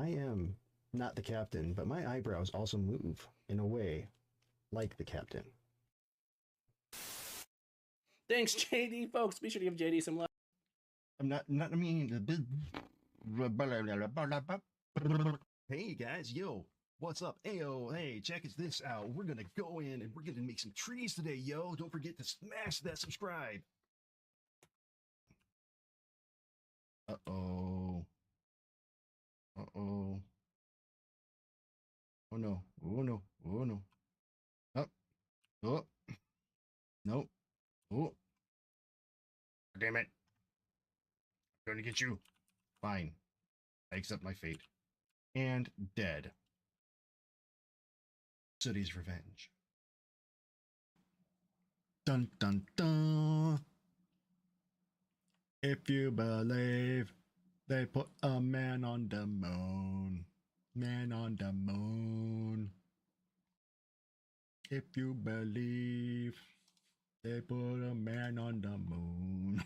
I am not the captain, but my eyebrows also move in a way like the captain. Thanks, JD, folks. Be sure to give JD some love. I'm not I mean Hey guys, yo, what's up? Ayo, hey, check this out. We're gonna go in and we're gonna make some trees today, yo. Don't forget to smash that subscribe. Uh-oh. Uh-oh. Oh no. Oh no. Oh no. Oh. Oh. No. Oh. Damn it. I'm gonna get you. Fine. I accept my fate. And dead. Sooty's revenge. Dun dun dun. If you believe they put a man on the moon. Man on the moon. If you believe they put a man on the moon.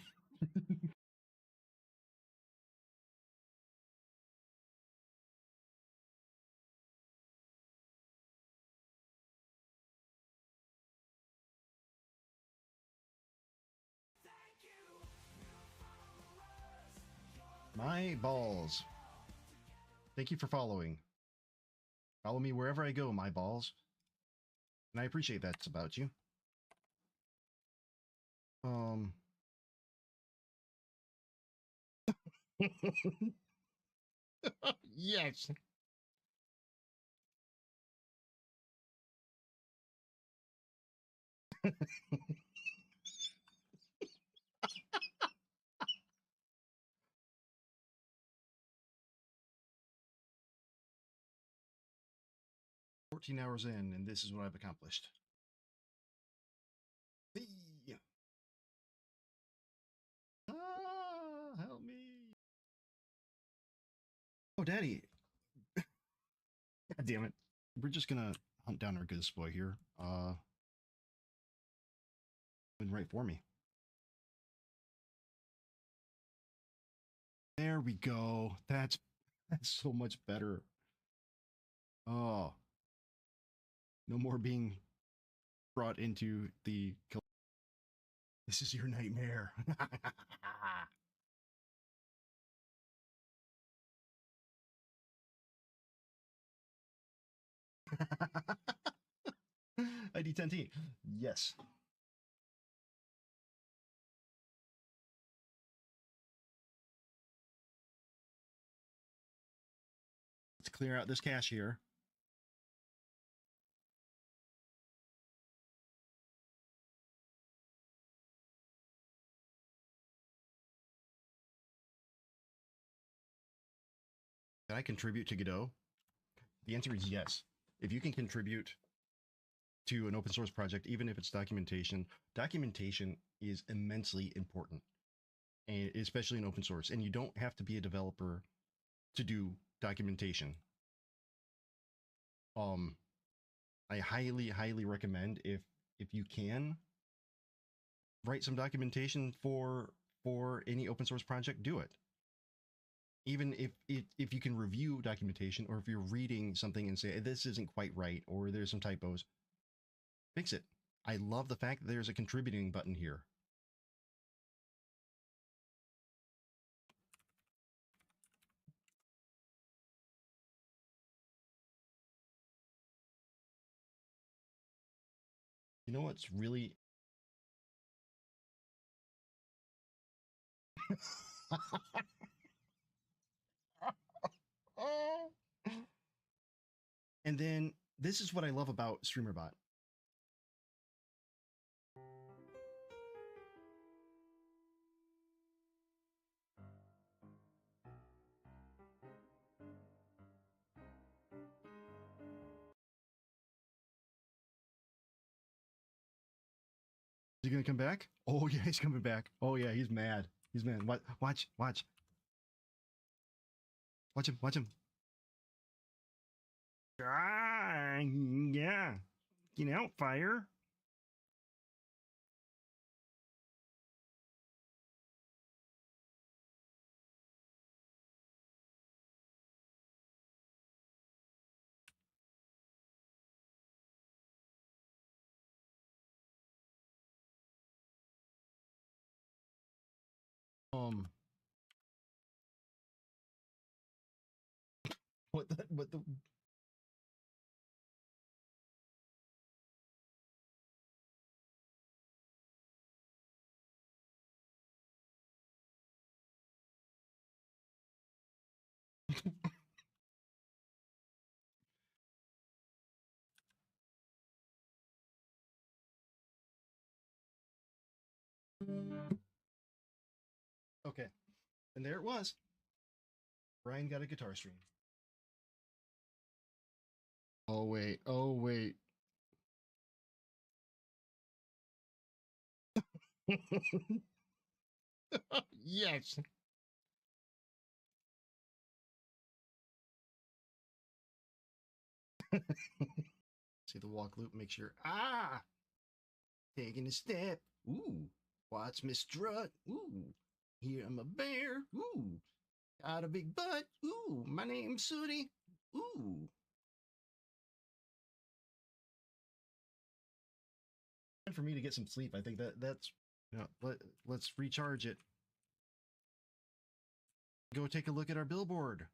My balls. Thank you for following. Follow me wherever I go, my balls. And I appreciate that's about you. Yes. $14 in, and this is what I've accomplished. Hey. Help me. Oh, Daddy. God damn it. We're just gonna hunt down our good boy here. Been right for me. There we go. That's so much better. Oh. No more being brought into the kill. This is your nightmare. ID 10T. Yes. Let's clear out this cache here. Can I contribute to Godot? The answer is yes. If you can contribute to an open source project, even if it's documentation, documentation is immensely important, and especially in open source. And you don't have to be a developer to do documentation. I highly recommend if you can write some documentation for any open source project, do it. Even if you can review documentation, or if you're reading something and say this isn't quite right or there's some typos, fix it. I love the fact that there's a contributing button here. You know what's really And then this is what I love about StreamerBot. Is he gonna come back? Oh yeah, he's coming back. Oh yeah, he's mad. He's mad. Watch. Watch him. Watch him. Ah, yeah. Get out, fire. What the Okay. And there it was. Brian got a guitar string. Oh wait. Oh wait. Yes. See the walk loop, make sure. Taking a step. Ooh. Watch me strut. Ooh. Here I'm a bear. Ooh. Got a big butt. Ooh. My name's Sooty. Ooh. Time for me to get some sleep. I think that's let's recharge it. Go take a look at our billboard.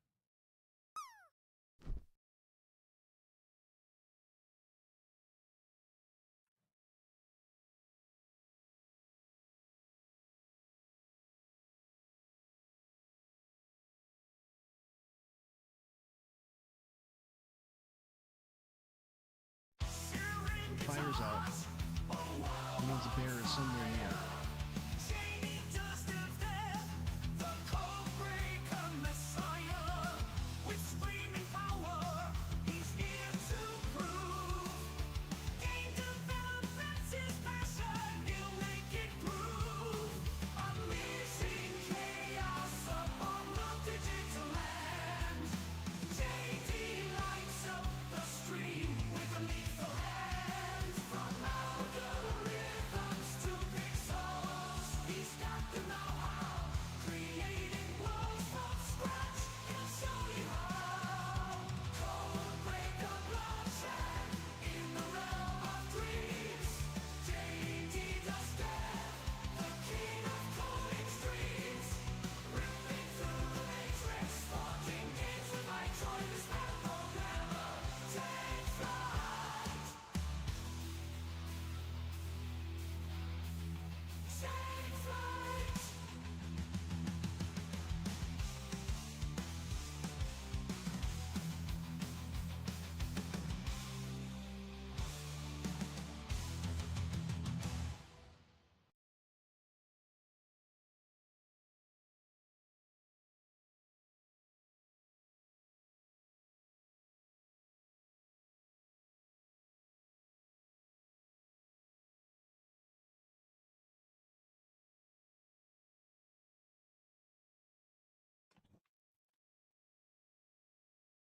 Fire's out. That means the bear is somewhere near.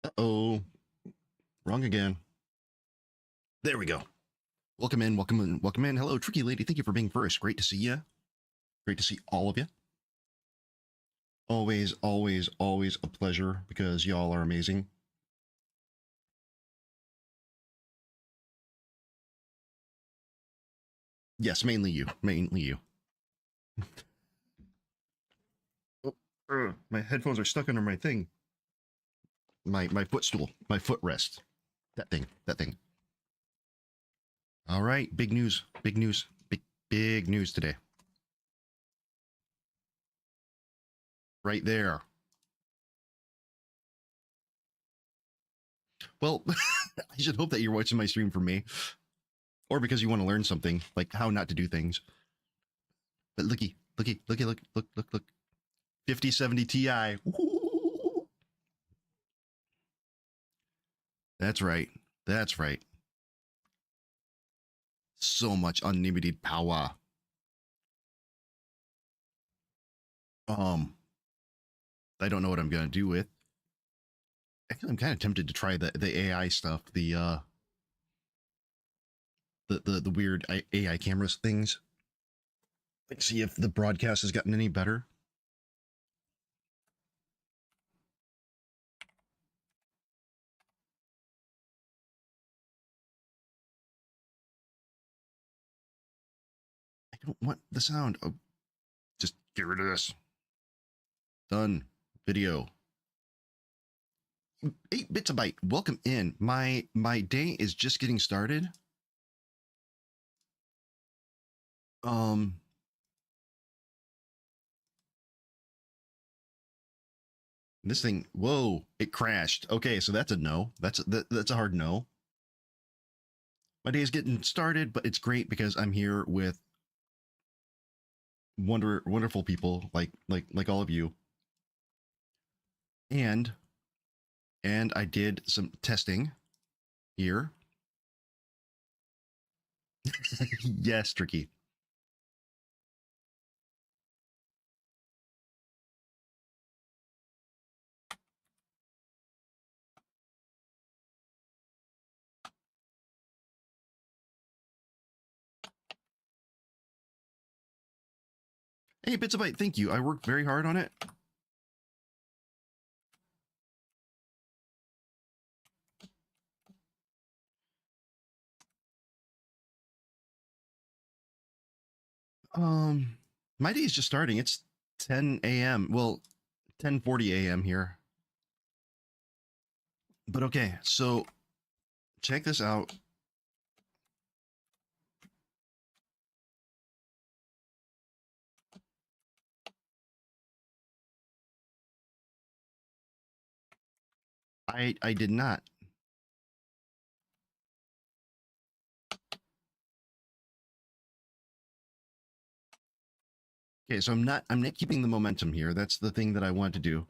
Uh-oh. Wrong again. There we go. Welcome in, welcome in, welcome in. Hello, Tricky Lady. Thank you for being first. Great to see you. Great to see all of you. Always, always, always a pleasure because y'all are amazing. Yes, mainly you. Mainly you. My headphones are stuck under my thing. My footstool. My footrest. That thing. That thing. All right. Big news. Big news. Big news today. Right there. Well, I should hope that you're watching my stream for me. Or because you want to learn something, like how not to do things. But look. 5070 Ti. Ooh. That's right. That's right. So much unlimited power. I don't know what I'm gonna do with. Actually, I'm kind of tempted to try the AI stuff, the weird AI cameras things. Like, see if the broadcast has gotten any better. I don't want the sound. Oh, just get rid of this. Done. Video. 8 bits a byte. Welcome in. My day is just getting started. This thing, whoa, it crashed. Okay, so that's a no. That's a hard no. My day is getting started, but it's great because I'm here with wonderful people like all of you. And I did some testing here. Yes, Tricky. Hey, Bits a Byte, thank you. I worked very hard on it. My day is just starting. It's 10 a.m. Well, 10:40 a.m. here. But okay, so check this out. I did not. Okay, so I'm not keeping the momentum here. That's the thing that I want to do.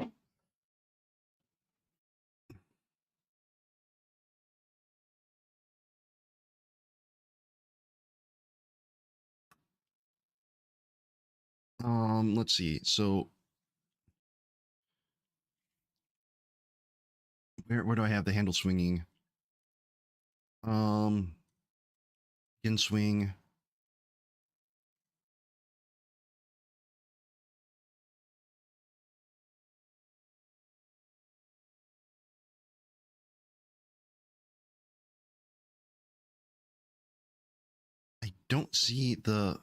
Let's see. So where do I have the handle swinging? In swing. I don't see the.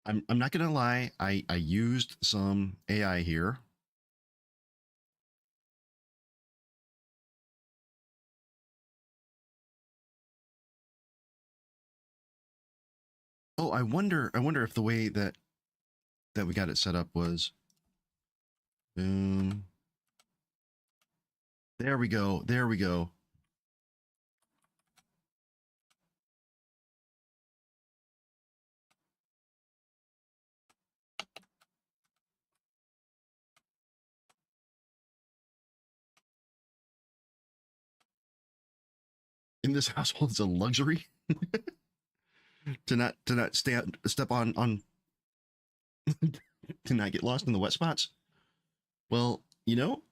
I'm not gonna lie. I used some AI here. Oh, I wonder if the way that we got it set up was. Boom. There we go. There we go. In this household, it's a luxury to not step on to not get lost in the wet spots. Well, you know,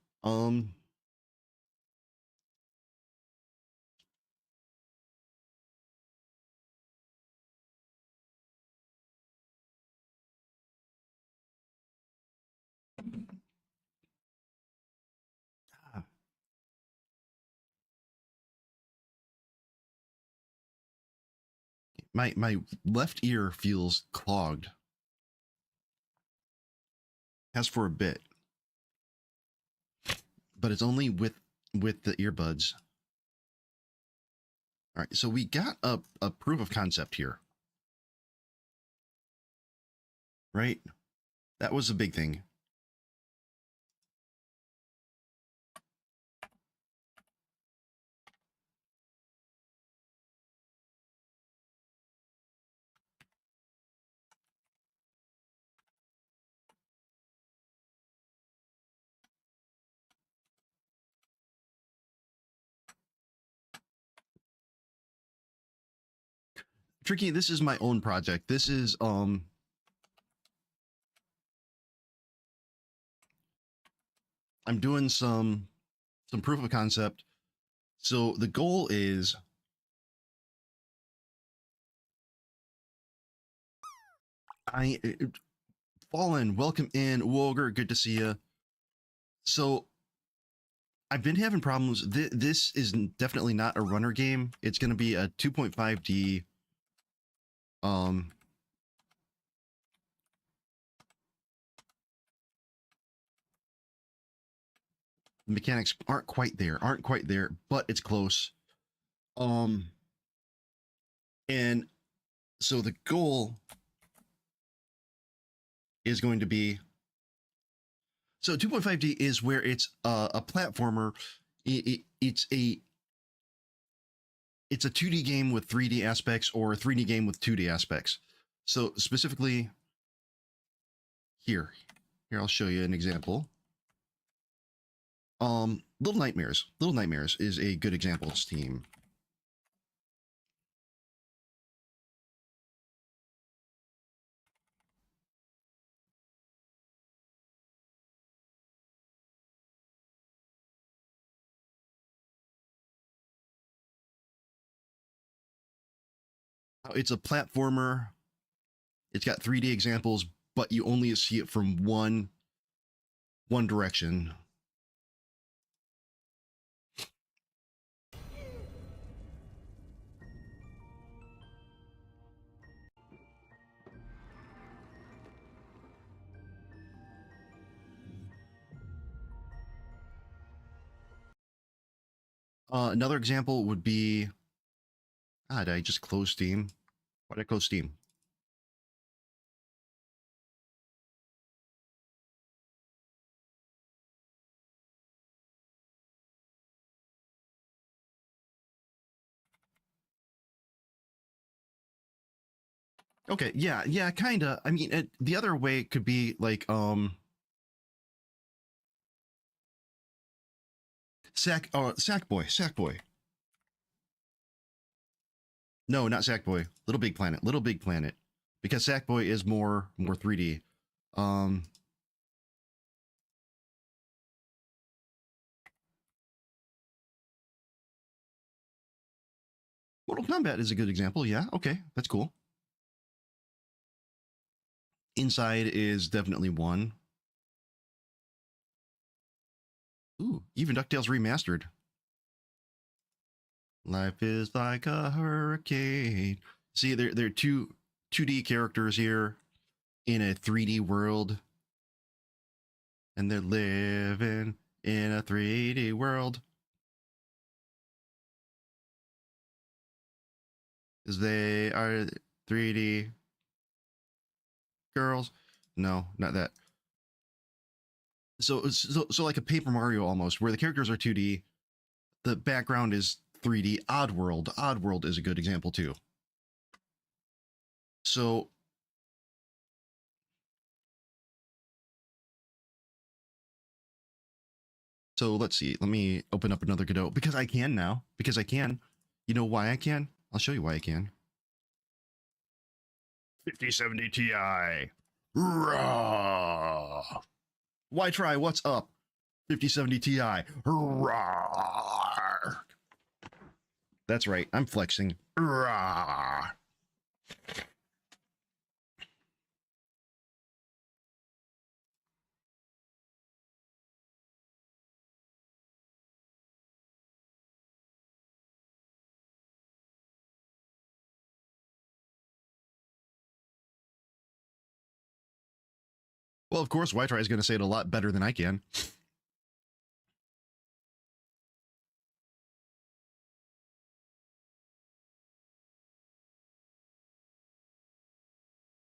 my left ear feels clogged. Has for a bit, but it's only with the earbuds. All right, so we got a proof of concept here, right? That was a big thing. Tricky, this is my own project. This is I'm doing some proof of concept. So the goal is Fallen, welcome in. Woger, good to see you. So I've been having problems. This is definitely not a runner game. It's going to be a 2.5D The mechanics aren't quite there, but it's close. And so the goal is going to be, so 2.5D is where it's a platformer. It's a 2D game with 3D aspects, or a 3D game with 2D aspects. So specifically here I'll show you an example. Little Nightmares is a good example. Steam. It's a platformer. It's got 3D examples, but you only see it from one direction. Another example would be, did I just close Steam? Why did I close Steam? Okay, yeah, kind of. I mean, the other way could be like, Sackboy. No, not Sackboy. Little Big Planet. Because Sackboy is more 3D. Mortal Kombat is a good example. Yeah, okay, that's cool. Inside is definitely one. Ooh, even DuckTales Remastered. Life is like a hurricane. See, they're 2D characters here in a 3D world, and they're living in a 3D world. They are 3D girls. No, not that. So like a Paper Mario almost, where the characters are 2D, the background is 3D. Oddworld is a good example too. So let's see. Let me open up another Godot because I can now. Because I can. You know why I can? I'll show you why I can. 5070 Ti. Rawr. Why try? What's up? 5070 Ti. Rawr. That's right. I'm flexing. Rawr. Well, of course, Ytry is going to say it a lot better than I can.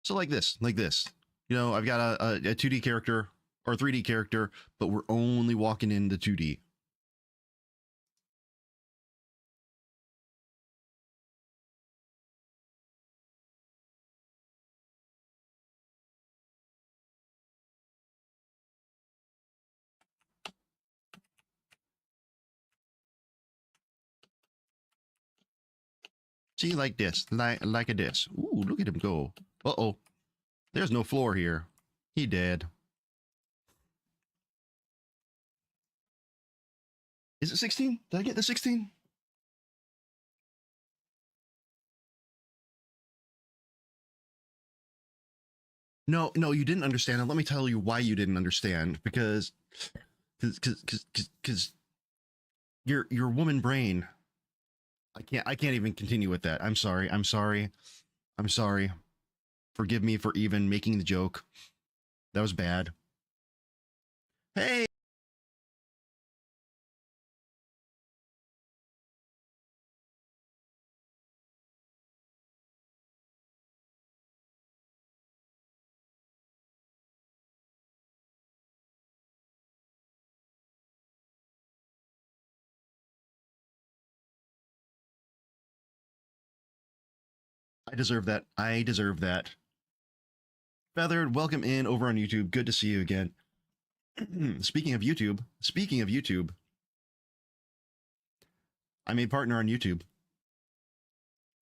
So like this. You know, I've got a 2D character or a 3D character, but we're only walking into 2D. See, like this, like a this. Ooh, look at him go. Uh-oh. There's no floor here. He dead. Is it 16? Did I get the 16? No, you didn't understand. And let me tell you why you didn't understand. Because your woman brain. I can't even continue with that. I'm sorry. Forgive me for even making the joke. That was bad. Hey. I deserve that. I deserve that. Feathered, welcome in over on YouTube. Good to see you again. Speaking of YouTube, I'm a partner on YouTube.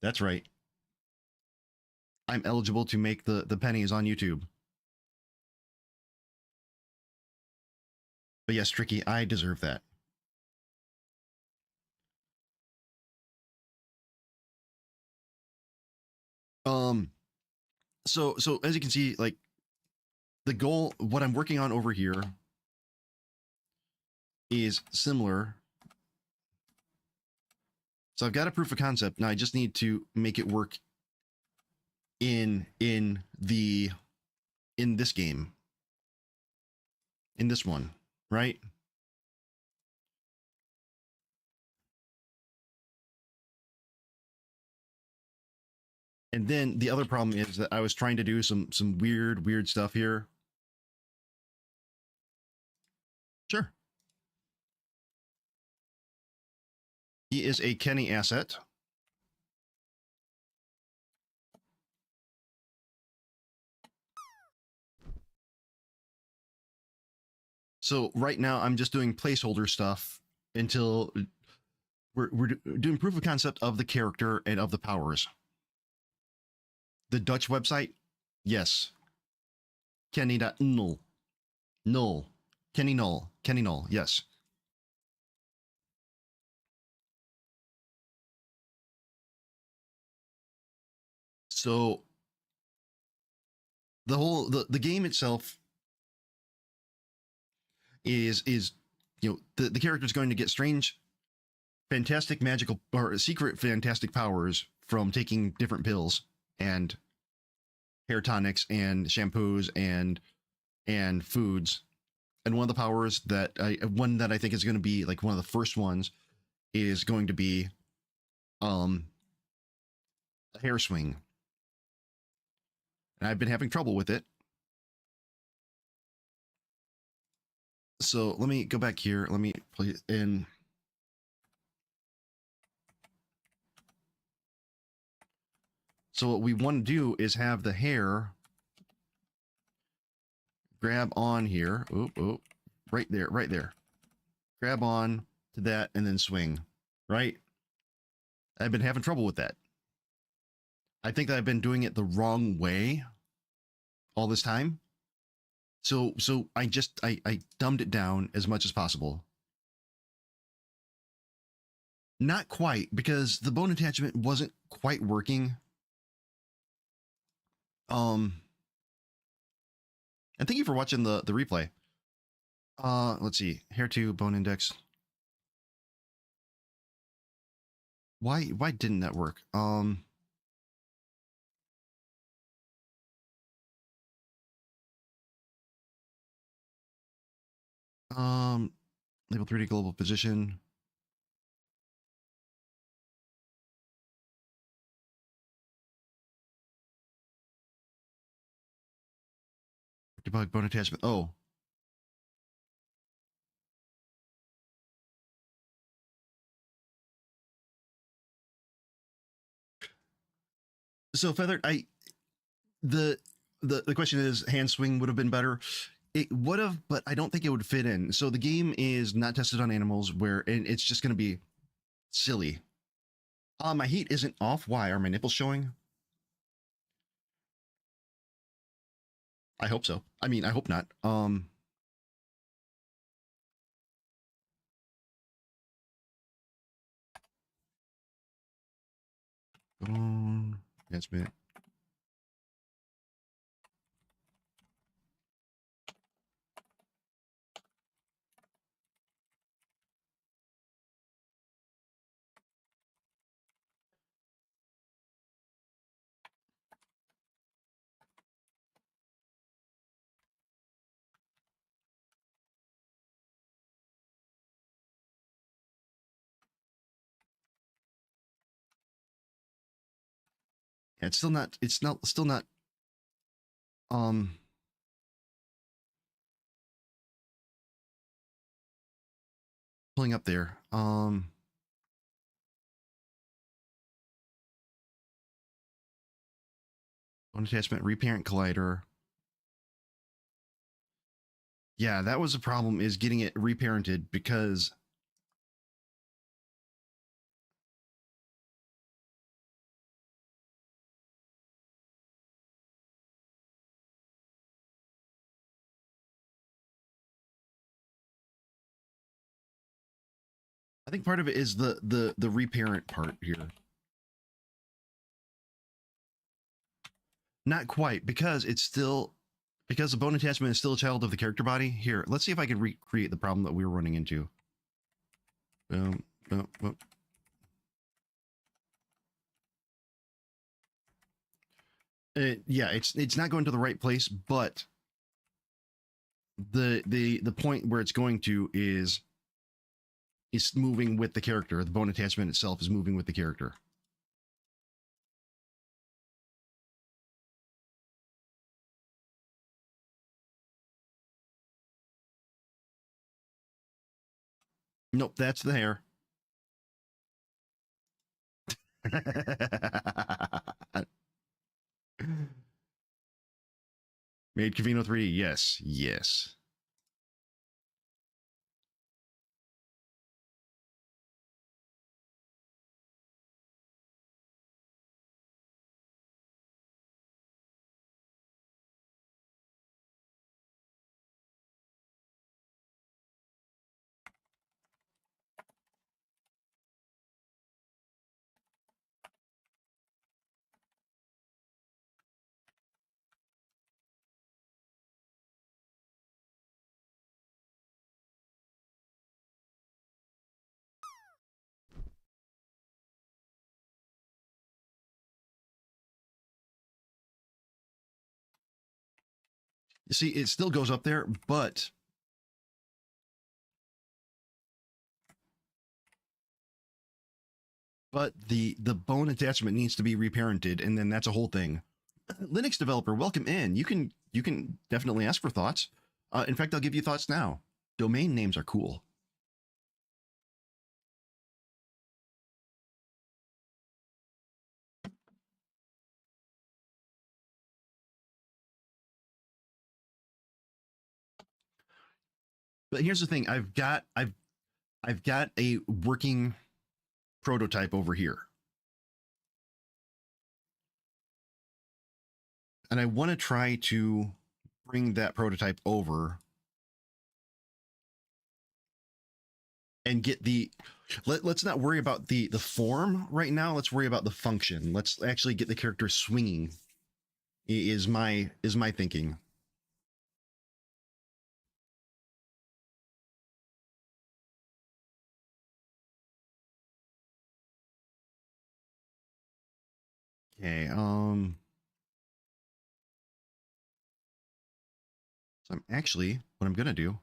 That's right. I'm eligible to make the pennies on YouTube. But yes, Tricky, I deserve that. So as you can see, like the goal, what I'm working on over here is similar. So I've got a proof of concept. Now I just need to make it work in this game. In this one, right? And then the other problem is that I was trying to do some weird stuff here. Sure. He is a Kenny asset. So right now I'm just doing placeholder stuff until we're doing proof of concept of the character and of the powers. The Dutch website, yes. Kenny.null. Null. Kenny null. Kenny null, yes. So the whole the game itself is you know the character is going to get strange, fantastic magical or secret fantastic powers from taking different pills and hair tonics and shampoos and foods. And one of the powers that I think is going to be like one of the first ones is going to be a hair swing. And I've been having trouble with it. So let me go back here. Let me play it in. So what we want to do is have the hair grab on here. Oop, right there. Grab on to that and then swing, right? I've been having trouble with that. I think that I've been doing it the wrong way all this time. So I dumbed it down as much as possible. Not quite, because the bone attachment wasn't quite working. And thank you for watching the replay. Let's see. Hair 2, bone index. Why didn't that work? Label 3D global position. Debug bone attachment. Oh. So Feathered, the question is hand swing would have been better. It would have, but I don't think it would fit in. So the game is not tested on animals where and it's just going to be silly. My heat isn't off. Why are my nipples showing? I hope so. I mean, I hope not. Advancement. Yeah, it's still not. It's not. Still not. Pulling up there. Bone attachment, reparent collider. Yeah, that was a problem, is getting it reparented, because I think part of it is the reparent part here. Not quite, because it's still, because the bone attachment is still a child of the character body. Here, let's see if I can recreate the problem that we were running into. Boom, boom, boom. Yeah, it's not going to the right place, but the point where it's going to is moving with the character. The bone attachment itself is moving with the character. Nope, that's the hair. Made Cavino 3, yes, yes. You see, it still goes up there, but the bone attachment needs to be reparented, and then that's a whole thing. Linux developer, welcome in. You can definitely ask for thoughts. In fact, I'll give you thoughts now. Domain names are cool. But here's the thing: I've got a working prototype over here, and I want to try to bring that prototype over and get the. Let's not worry about the form right now. Let's worry about the function. Let's actually get the character swinging. Is my thinking. Okay. So I'm actually, what I'm gonna do.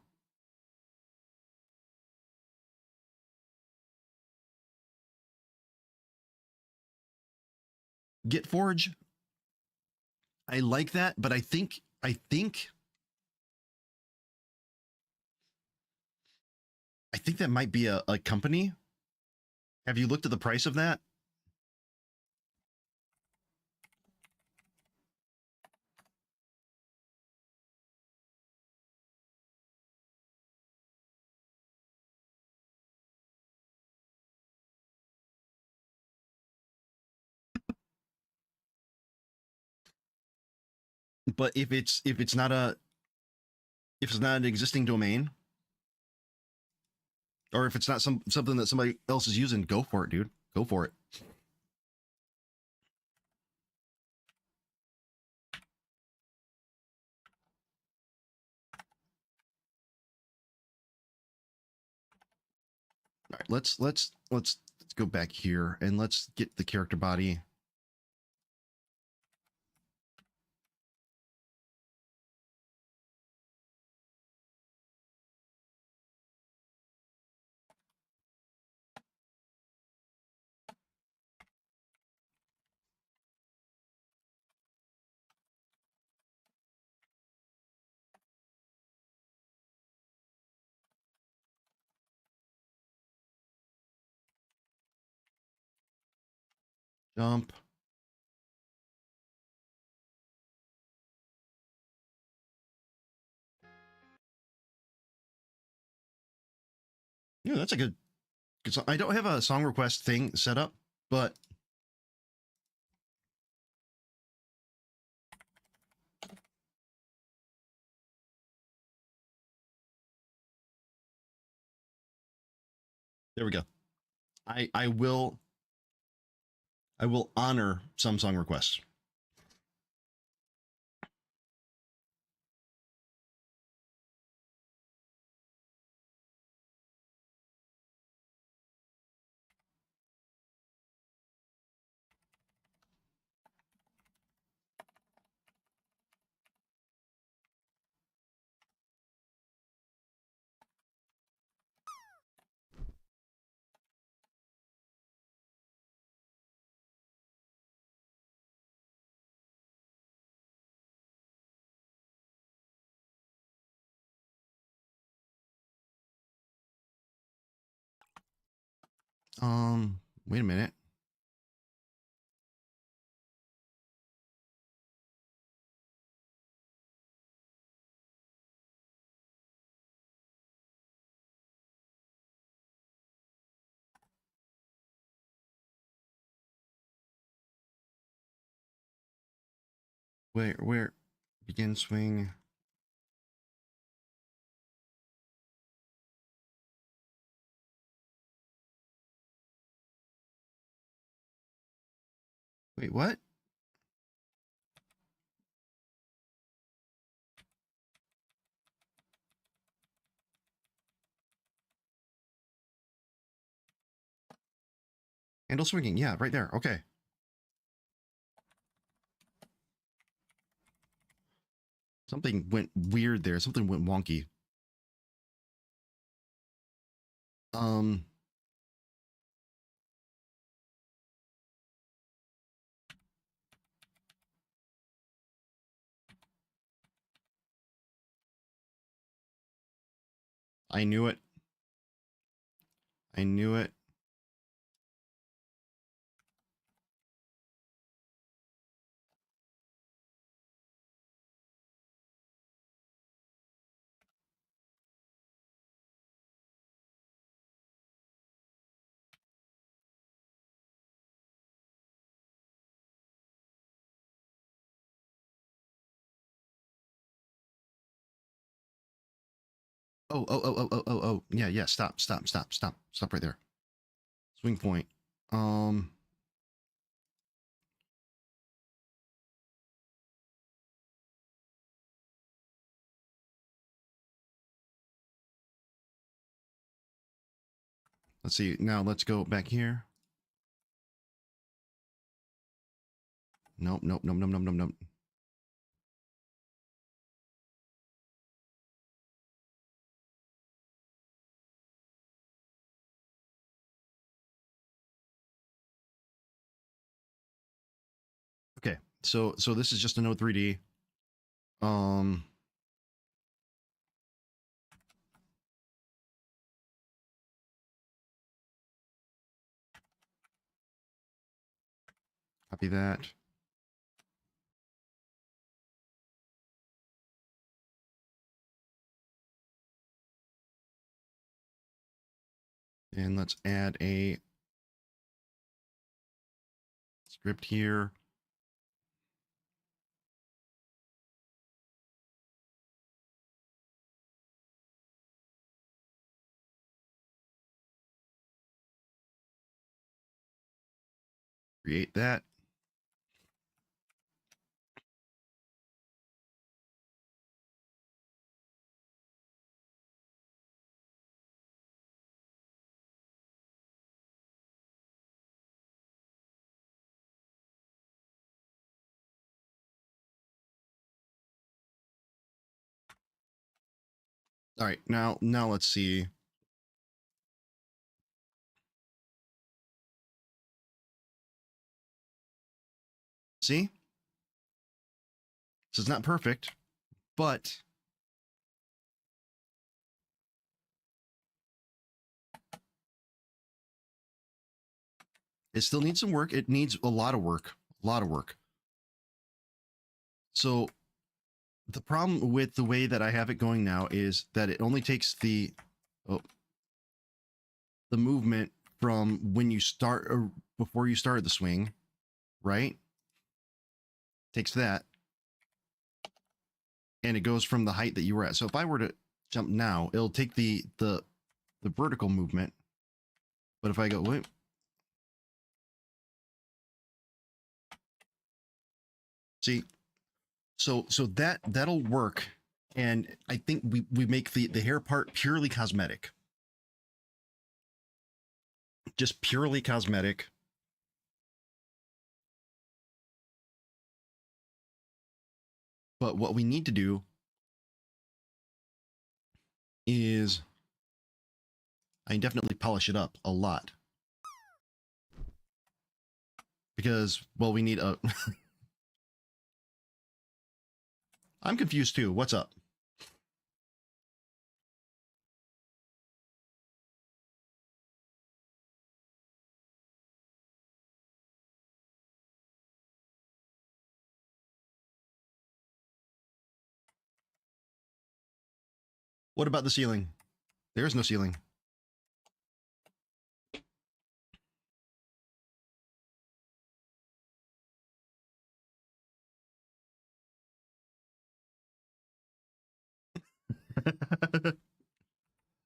Git Forge. I like that, but I think that might be a company. Have you looked at the price of that? But if it's not an existing domain, or if it's not something that somebody else is using, go for it, dude. Go for it. All right, let's go back here and let's get the character body. Jump. Yeah, that's a good song. I don't have a song request thing set up, but there we go. I will honor some song requests. Wait a minute. Where begin swing? Wait, what? Handle swinging. Yeah, right there. Okay. Something went weird there. Something went wonky. Um, I knew it. I knew it. Oh. Yeah, yeah. Stop right there. Swing point. Let's see. Now let's go back here. Nope. Okay. So this is just a Node 3D. Copy that. And let's add a script here. Create that. All right, now let's see. See? This is not perfect, but it still needs some work. It needs a lot of work. So the problem with the way that I have it going now is that it only takes the the movement from when you start or before you started the swing, right? Takes that and it goes from the height that you were at. So if I were to jump now, it'll take the vertical movement. But if I go, wait, see, so that'll work. And I think we make the hair part purely cosmetic. Just purely cosmetic. But what we need to do is I definitely polish it up a lot. Because, well, we need a... I'm confused too. What's up? What about the ceiling? There is no ceiling.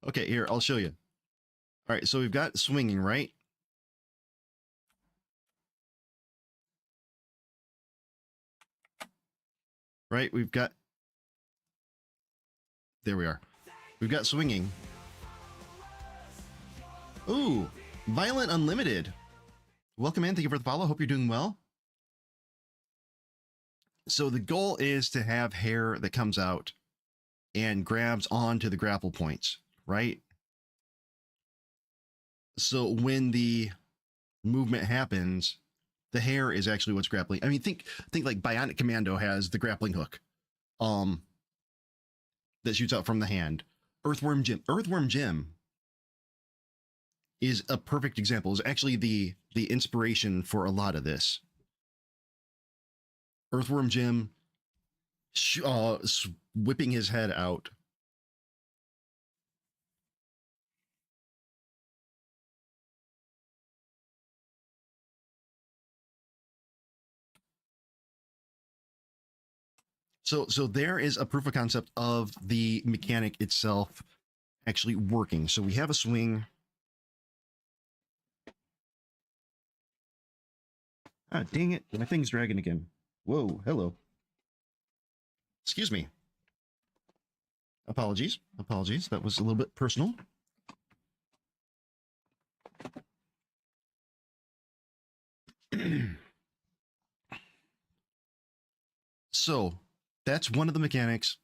Okay, here, I'll show you. All right, so we've got swinging, right? Right, we've got... There we are. We've got swinging. Ooh, Violent Unlimited. Welcome in, thank you for the follow. Hope you're doing well. So the goal is to have hair that comes out and grabs onto the grapple points, right? So when the movement happens, the hair is actually what's grappling. I mean, think like Bionic Commando has the grappling hook, that shoots out from the hand. Earthworm Jim is a perfect example. Is actually the inspiration for a lot of this. Earthworm Jim whipping his head out. So there is a proof of concept of the mechanic itself actually working. So we have a swing. Ah, dang it. My thing's dragging again. Whoa, hello. Excuse me. Apologies. That was a little bit personal. So that's one of the mechanics.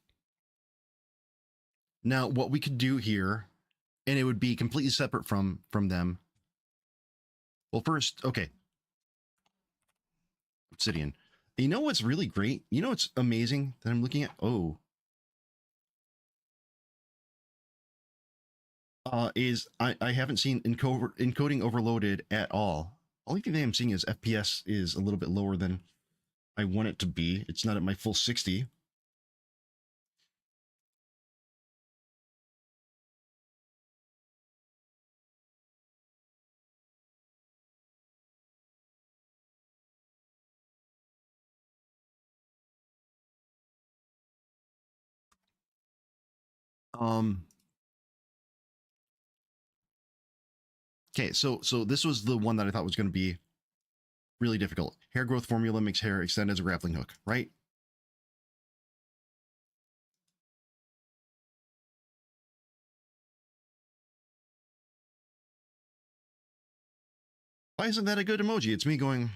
Now, what we could do here, and it would be completely separate from them. Well, first, okay. Obsidian. You know what's really great? You know what's amazing that I'm looking at? Oh. Is I haven't seen encoding overloaded at all. Only thing that I'm seeing is FPS is a little bit lower than I want it to be. It's not at my full 60. Okay, so this was the one that I thought was going to be really difficult. Hair growth formula makes hair extend as a grappling hook, right? Why isn't that a good emoji? It's me going...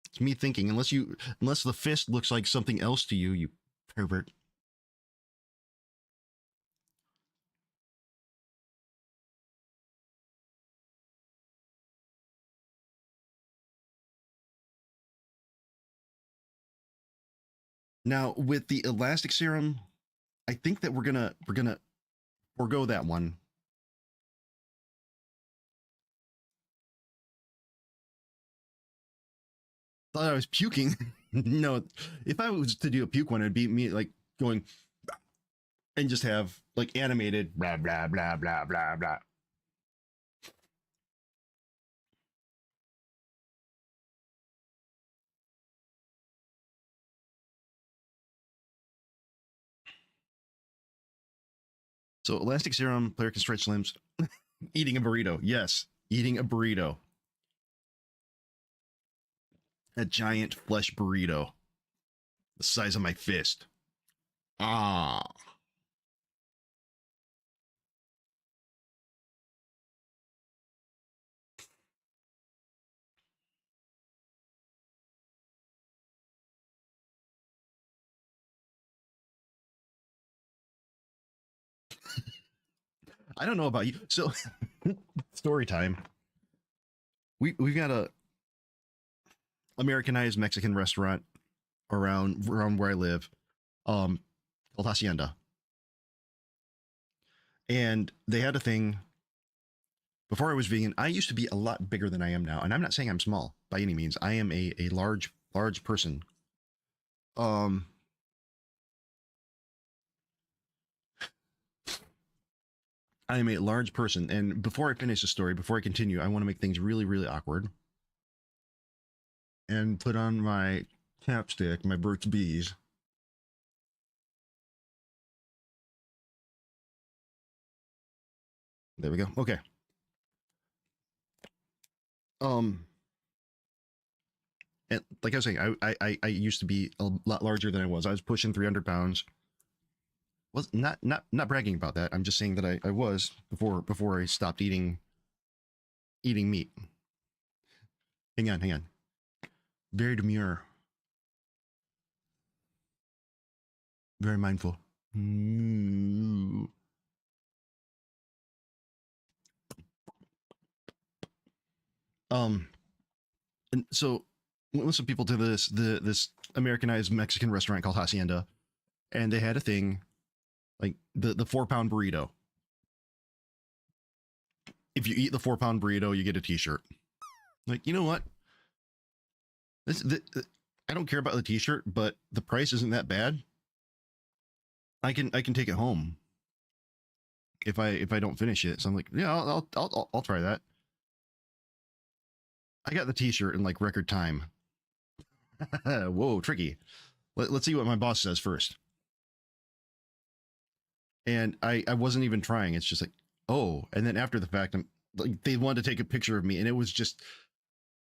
It's me thinking, unless the fist looks like something else to you, you pervert. Now, with the elastic serum, I think that we're gonna forego that one. Thought I was puking. No, if I was to do a puke one, it'd be me like going. and just have like animated blah blah blah blah blah blah. So elastic serum, player can stretch limbs. Eating a burrito, yes, eating a burrito, a giant flesh burrito, the size of my fist. Ah. I don't know about you. So, story time. We've got a Americanized Mexican restaurant around where I live, called Hacienda, and they had a thing. Before I was vegan, I used to be a lot bigger than I am now, and I'm not saying I'm small by any means. I am a large person. Um, I am a large person, and before I finish the story, before I continue, I want to make things really awkward, and put on my chapstick, my Burt's Bees. There we go. Okay. Um, and like I was saying, I used to be a lot larger than I was. I was pushing 300 pounds. Was not bragging about that. I'm just saying that I was before I stopped eating meat. Hang on. Very demure. Very mindful. Mm. And so went with some people to this Americanized Mexican restaurant called Hacienda, and they had a thing like the 4 pound burrito. If you eat the 4 pound burrito, you get a T-shirt. Like, you know what? I don't care about the T-shirt, but the price isn't that bad. I can take it home if I don't finish it. So I'm like, yeah, I'll try that. I got the T-shirt in like record time. Whoa, tricky. Let's see what my boss says first. And I wasn't even trying. It's just like, oh, and then after the fact, I'm like, they wanted to take a picture of me, and it was just,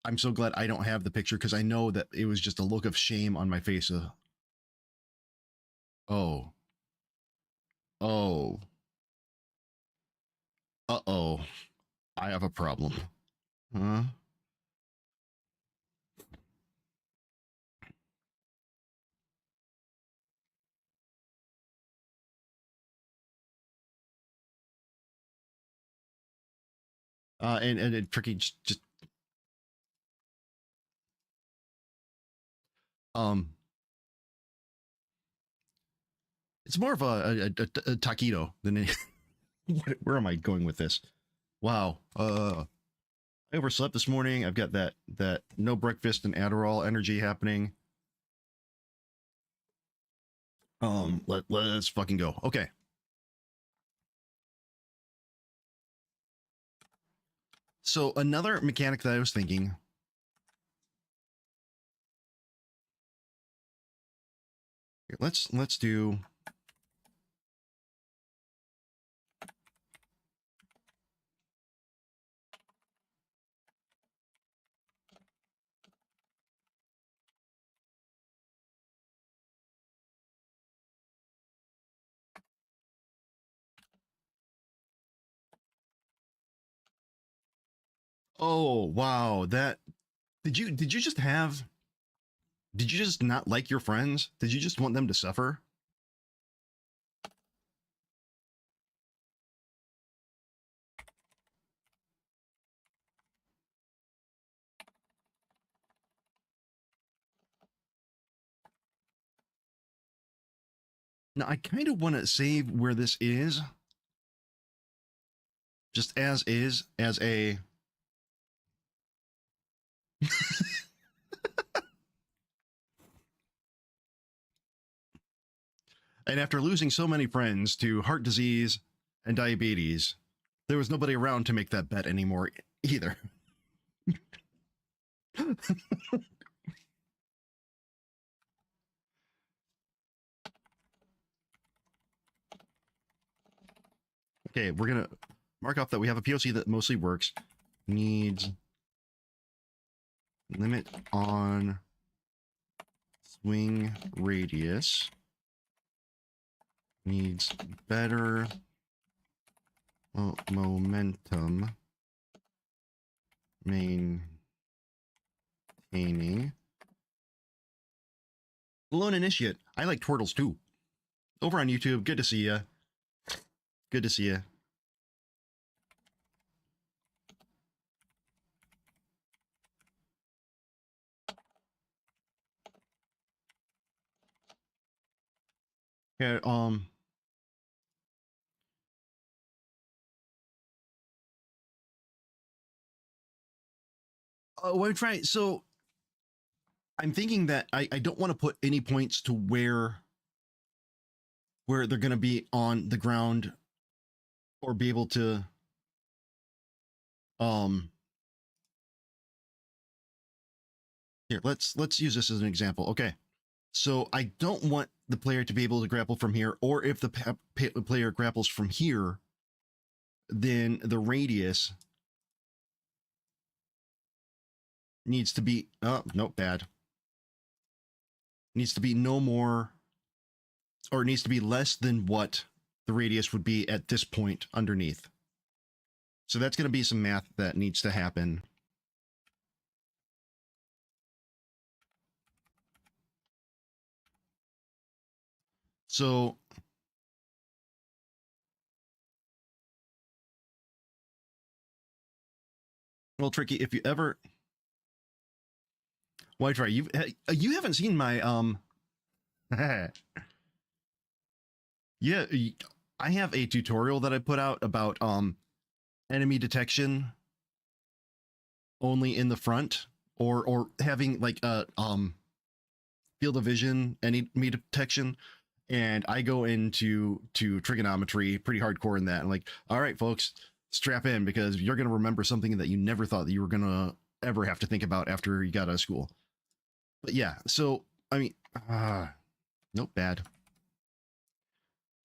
I'm so glad I don't have the picture because I know that it was just a look of shame on my face. Oh, oh, oh, I have a problem. Huh? And tricky, just um, it's more of a taquito than any. Where am I going with this? Wow. I overslept this morning. I've got that no breakfast and Adderall energy happening. Let's fucking go. Okay. So another mechanic that I was thinking. Let's do. Oh wow, that did you just have? Did you just not like your friends? Did you just want them to suffer? Now I kind of want to save where this is, just as is, as a. And after losing so many friends to heart disease and diabetes, there was nobody around to make that bet anymore either. Okay, we're going to mark off that we have a POC that mostly works. Needs limit on swing radius. Needs better momentum maintaining. Lone Initiate. I like turtles too. Over on YouTube. Good to see ya. Good to see ya. Yeah, oh, right. So I'm thinking that I don't want to put any points to where they're going to be on the ground or be able to here, let's use this as an example. Okay. So I don't want the player to be able to grapple from here, or if the player grapples from here, then the radius needs to be, oh, nope, bad. Needs to be no more, or it needs to be less than what the radius would be at this point underneath. So that's going to be some math that needs to happen. So well, Tricky, if you ever White Fry, you haven't seen my yeah, I have a tutorial that I put out about enemy detection only in the front, or having like a field of vision enemy detection, and I go into trigonometry pretty hardcore in that. I'm like, all right, folks, strap in, because you're going to remember something that you never thought that you were going to ever have to think about after you got out of school. But yeah, so I mean, nope, bad.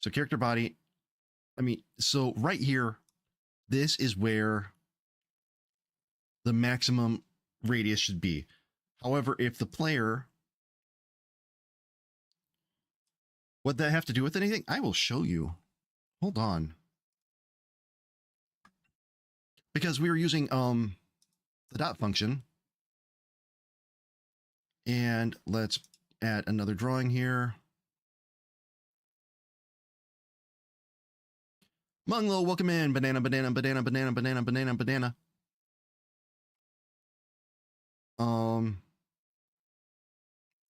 So character body, I mean, so right here, this is where the maximum radius should be. However, if the player, what that have to do with anything? I will show you. Hold on. Because we were using the dot function. And let's add another drawing here. Munglo, welcome in. Banana, banana, banana, banana, banana, banana, banana.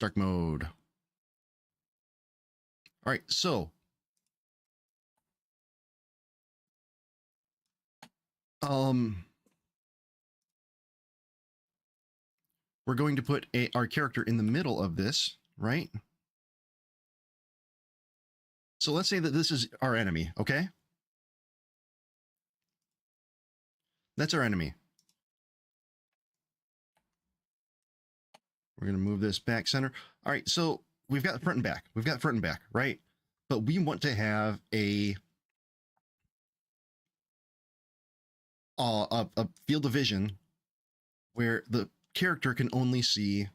Dark mode. All right, so we're going to put our character in the middle of this, right? So let's say that this is our enemy, okay? That's our enemy. We're going to move this back center. All right, so we've got the front and back. We've got front and back, right? But we want to have a field of vision where the character can only see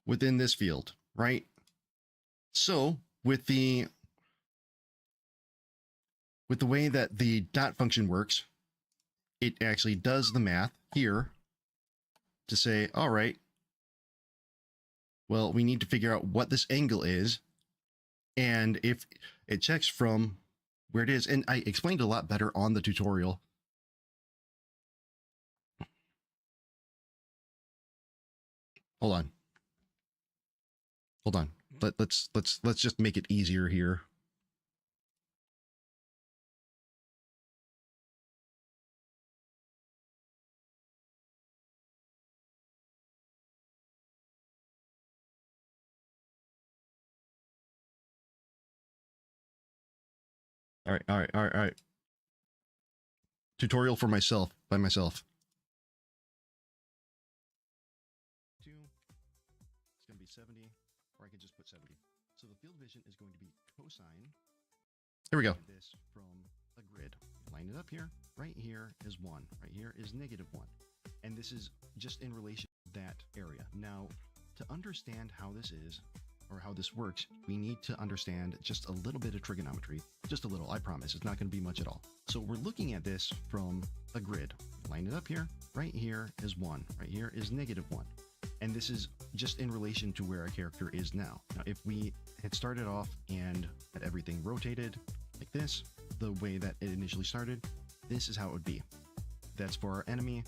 within this field, right? So with the way that the dot function works, it actually does the math here to say, all right, well, we need to figure out what this angle is. And if it checks from where it is. And I explained a lot better on the tutorial. Hold on. Hold on. Let's just make it easier here. All right. Tutorial for myself, by myself. 2, it's going to be 70, or I could just put 70. So the field of vision is going to be cosine. Here we go. This from a grid. Line it up here. Right here is 1. Right here is -1. And this is just in relation to that area. Now, to understand how this is, or how this works, we need to understand just a little bit of trigonometry. Just a little, I promise. It's not going to be much at all. So we're looking at this from a grid. Line it up here. Right here is 1. Right here is -1. And this is just in relation to where our character is now. Now, if we had started off and had everything rotated like this, the way that it initially started, this is how it would be. That's for our enemy.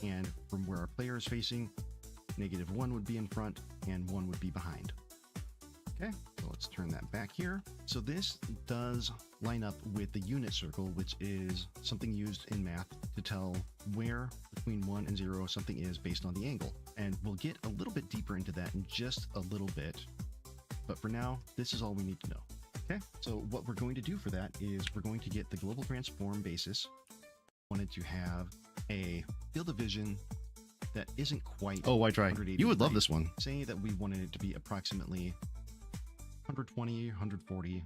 And from where our player is facing, -1 would be in front and 1 would be behind. Okay, so let's turn that back here. So this does line up with the unit circle, which is something used in math to tell where between 1 and 0 something is based on the angle. And we'll get a little bit deeper into that in just a little bit. But for now, this is all we need to know. Okay, so what we're going to do for that is we're going to get the global transform basis. Wanted to have a field of vision that isn't quite. Oh, why try? You would love this one. Say that we wanted it to be approximately 120, 140.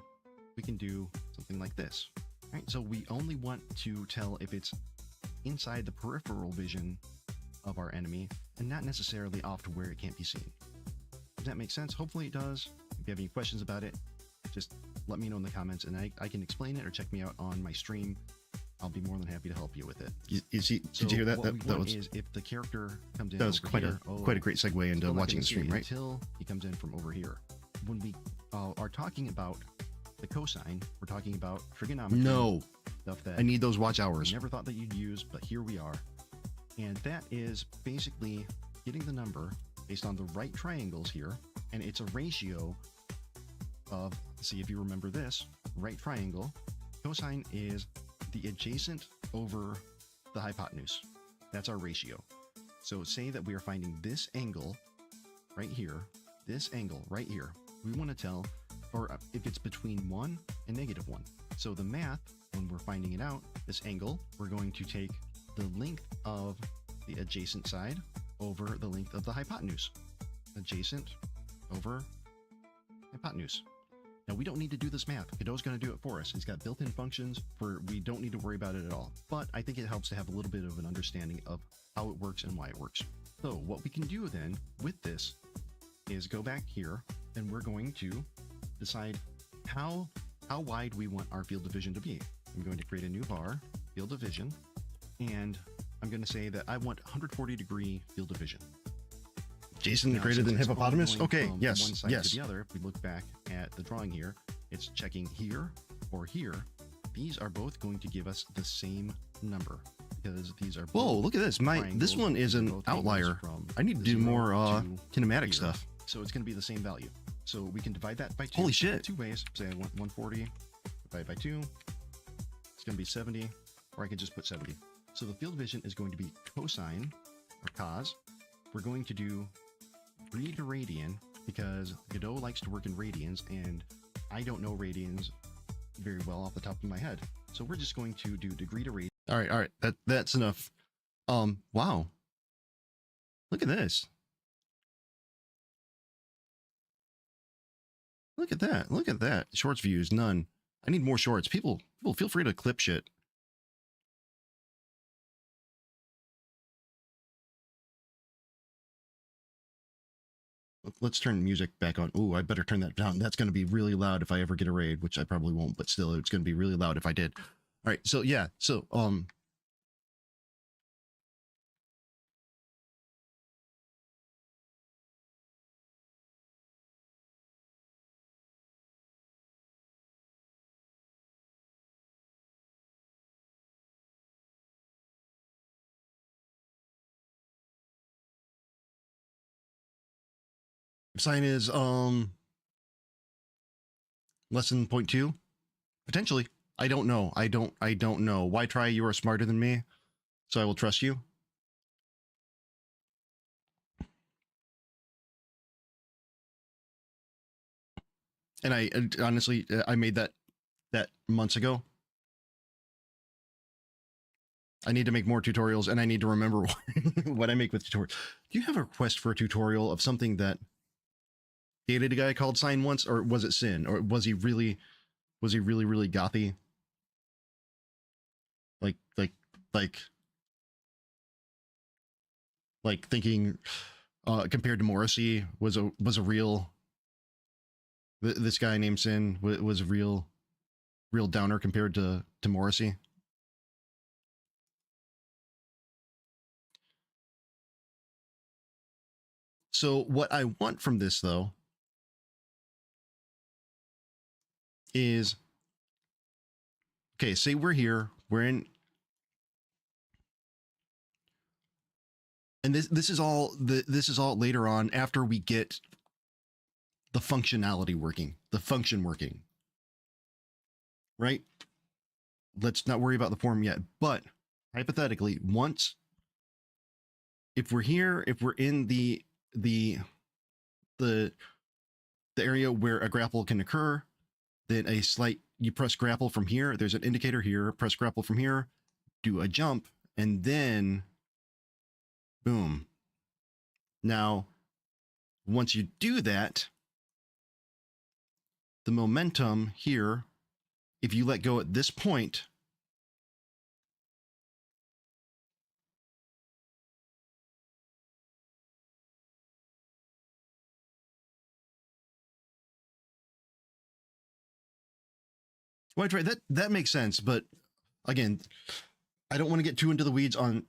We can do something like this. Right? So we only want to tell if it's inside the peripheral vision of our enemy and not necessarily off to where it can't be seen. Does that make sense? Hopefully it does. If you have any questions about it, just let me know in the comments and I can explain it, or check me out on my stream. I'll be more than happy to help you with it. Did you hear that? That was, is if the character comes in. That was quite a great segue into watching the stream, right? Until he comes in from over here. When we are talking about the cosine, we're talking about trigonometry. No, stuff that I need those watch hours. I never thought that you'd use, but here we are. And that is basically getting the number based on the right triangles here, and it's a ratio of. See if you remember this right triangle. Cosine is the adjacent over the hypotenuse. That's our ratio. So say that we are finding this angle right here, this angle right here. We want to tell, or if it's between 1 and -1. So the math, when we're finding it out, this angle, we're going to take the length of the adjacent side over the length of the hypotenuse. Adjacent over hypotenuse. Now, we don't need to do this math. Godot's going to do it for us. He's got built-in functions where we don't need to worry about it at all. But I think it helps to have a little bit of an understanding of how it works and why it works. So what we can do then with this is go back here, and we're going to decide how wide we want our field of vision to be. I'm going to create a new var, field of vision, and I'm going to say that I want 140-degree field of vision. Jason greater than hippopotamus? Okay, yes, one side to the other. If we look back at the drawing here, it's checking here or here. These are both going to give us the same number because these are. Whoa! Look at this. This one is an outlier. I need to do more kinematic stuff. So it's going to be the same value. So we can divide that by 2. Holy shit! 2 ways. Say I want 140 divided by 2. It's going to be 70, or I can just put 70. So the field of vision is going to be cosine or cos. We're going to do degree to radian because Godot likes to work in radians and I don't know radians very well off the top of my head. So we're just going to do degree to radian. All right. That's enough. Wow. Look at this. Look at that. Shorts views, none. I need more shorts. People feel free to clip shit. Let's turn music back on. Ooh, I better turn that down. That's going to be really loud if I ever get a raid, which I probably won't, but still, it's going to be really loud if I did. All right, so yeah, Sign is less than 0.2 potentially. I don't know. I don't know. Why try? You are smarter than me, so I will trust you. And I honestly, I made that months ago. I need to make more tutorials, and I need to remember what I make with tutorials. Do you have a request for a tutorial of something that dated a guy called Sign once, or was it Sin, or was he really really gothy? Like like like thinking compared to Morrissey was a real this guy named Sin was a real downer compared to Morrissey. So what I want from this though is, okay, say we're here, we're in, and this is all later on after we get the functionality working, the function working, right? Let's not worry about the form yet, but hypothetically, once, if we're here, if we're in the area where a grapple can occur, then you press grapple from here. There's an indicator here. Press grapple from here, do a jump, and then boom. Now, once you do that, the momentum here, if you let go at this point, well, right, that makes sense. But again, I don't want to get too into the weeds on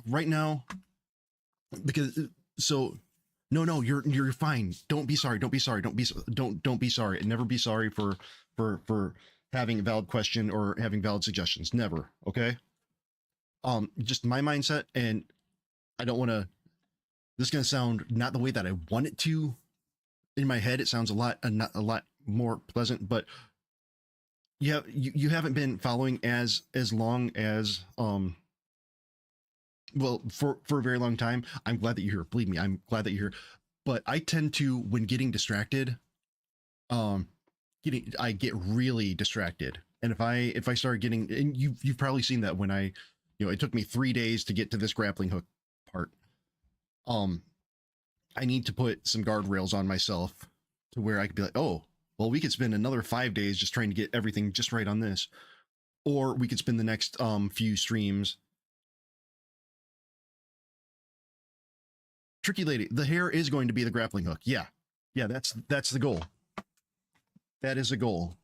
right now, because no, you're fine. Don't be sorry. Don't be sorry. Don't be sorry. And never be sorry for having a valid question or having valid suggestions. Never. Okay. Just my mindset, and I don't want to. This is gonna sound not the way that I want it to. In my head, it sounds a lot more pleasant, but you haven't been following as long as well, for a very long time. I'm glad that you're here. Believe me, I'm glad that you're here. But I tend to, when getting distracted, I get really distracted. And if I start getting, and you've probably seen that when it took me 3 days to get to this grappling hook part. I need to put some guardrails on myself to where I could be like, oh, well, we could spend another 5 days just trying to get everything just right on this, or we could spend the next few streams. Tricky lady, the hair is going to be the grappling hook. Yeah, that's the goal. That is a goal.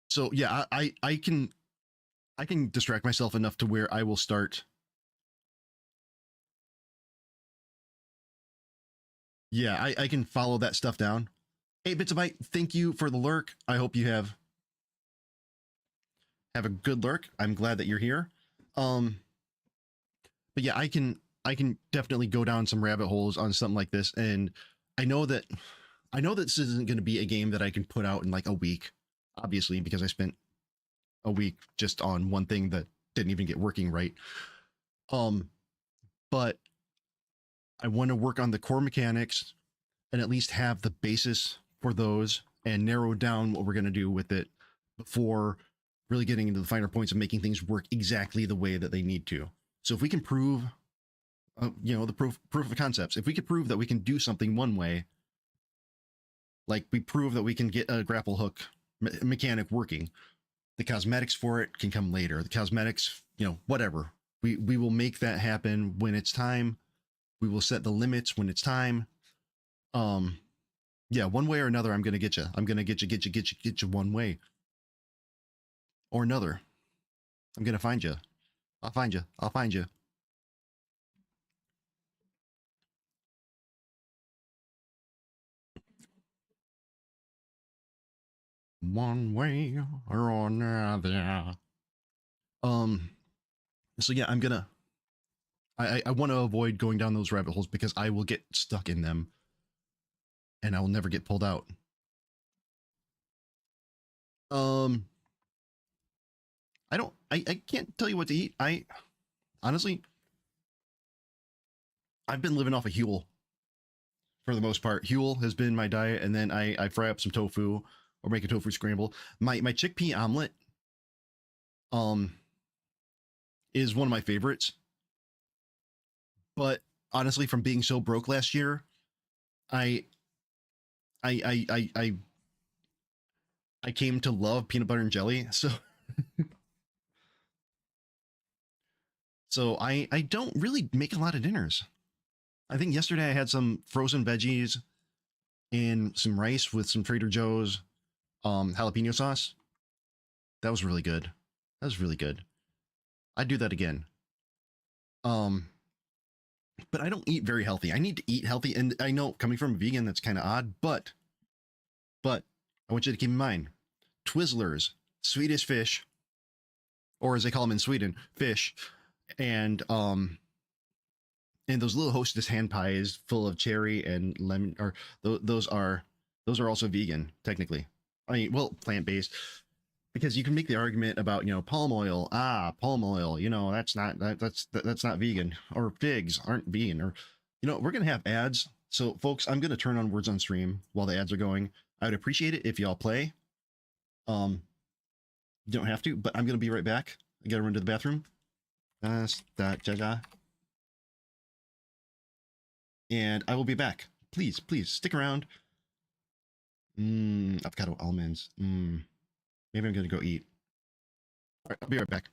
So yeah, I can distract myself enough to where I will start. Yeah, I can follow that stuff down. 8 bits a byte, thank you for the lurk. I hope you have a good lurk. I'm glad that you're here. But yeah, I can definitely go down some rabbit holes on something like this, and I know that this isn't going to be a game that I can put out in like a week, obviously, because I spent a week just on one thing that didn't even get working right. But I want to work on the core mechanics and at least have the basis for those and narrow down what we're going to do with it before really getting into the finer points of making things work exactly the way that they need to. So if we can prove, the proof of concepts, if we could prove that we can do something one way, like we prove that we can get a grapple hook mechanic working, the cosmetics for it can come later. The cosmetics, whatever. We will make that happen when it's time. We will set the limits when it's time. Yeah, one way or another, I'm gonna get you. I'm gonna get you one way or another. I'm gonna find you. I'll find you. I'll find you. one way or another. So yeah, I want to avoid going down those rabbit holes because I will get stuck in them and I will never get pulled out. I can't tell you what to eat. I honestly, I've been living off of Huel for the most part. Huel has been my diet, and then I fry up some tofu or make a tofu scramble. My chickpea omelet um is one of my favorites. But honestly, from being so broke last year, I I I I I, I came to love peanut butter and jelly. So I don't really make a lot of dinners. I think yesterday I had some frozen veggies and some rice with some Trader Joe's jalapeno sauce. That was really good. That was really good. I'd do that again. Um, but I don't eat very healthy. I need to eat healthy, and I know coming from a vegan that's kind of odd, but I want you to keep in mind Twizzlers, Swedish fish, or as they call them in Sweden, fish, and and those little Hostess hand pies full of cherry and lemon, or those are also vegan technically. I mean, well, plant based, because you can make the argument about palm oil. Palm oil. That's not vegan. Or figs aren't vegan. Or we're gonna have ads. So folks, I'm gonna turn on words on stream while the ads are going. I would appreciate it if y'all play. You don't have to, but I'm gonna be right back. I gotta run to the bathroom. And I will be back. Please, please stick around. Avocado almonds. Maybe I'm gonna go eat. All right, I'll be right back.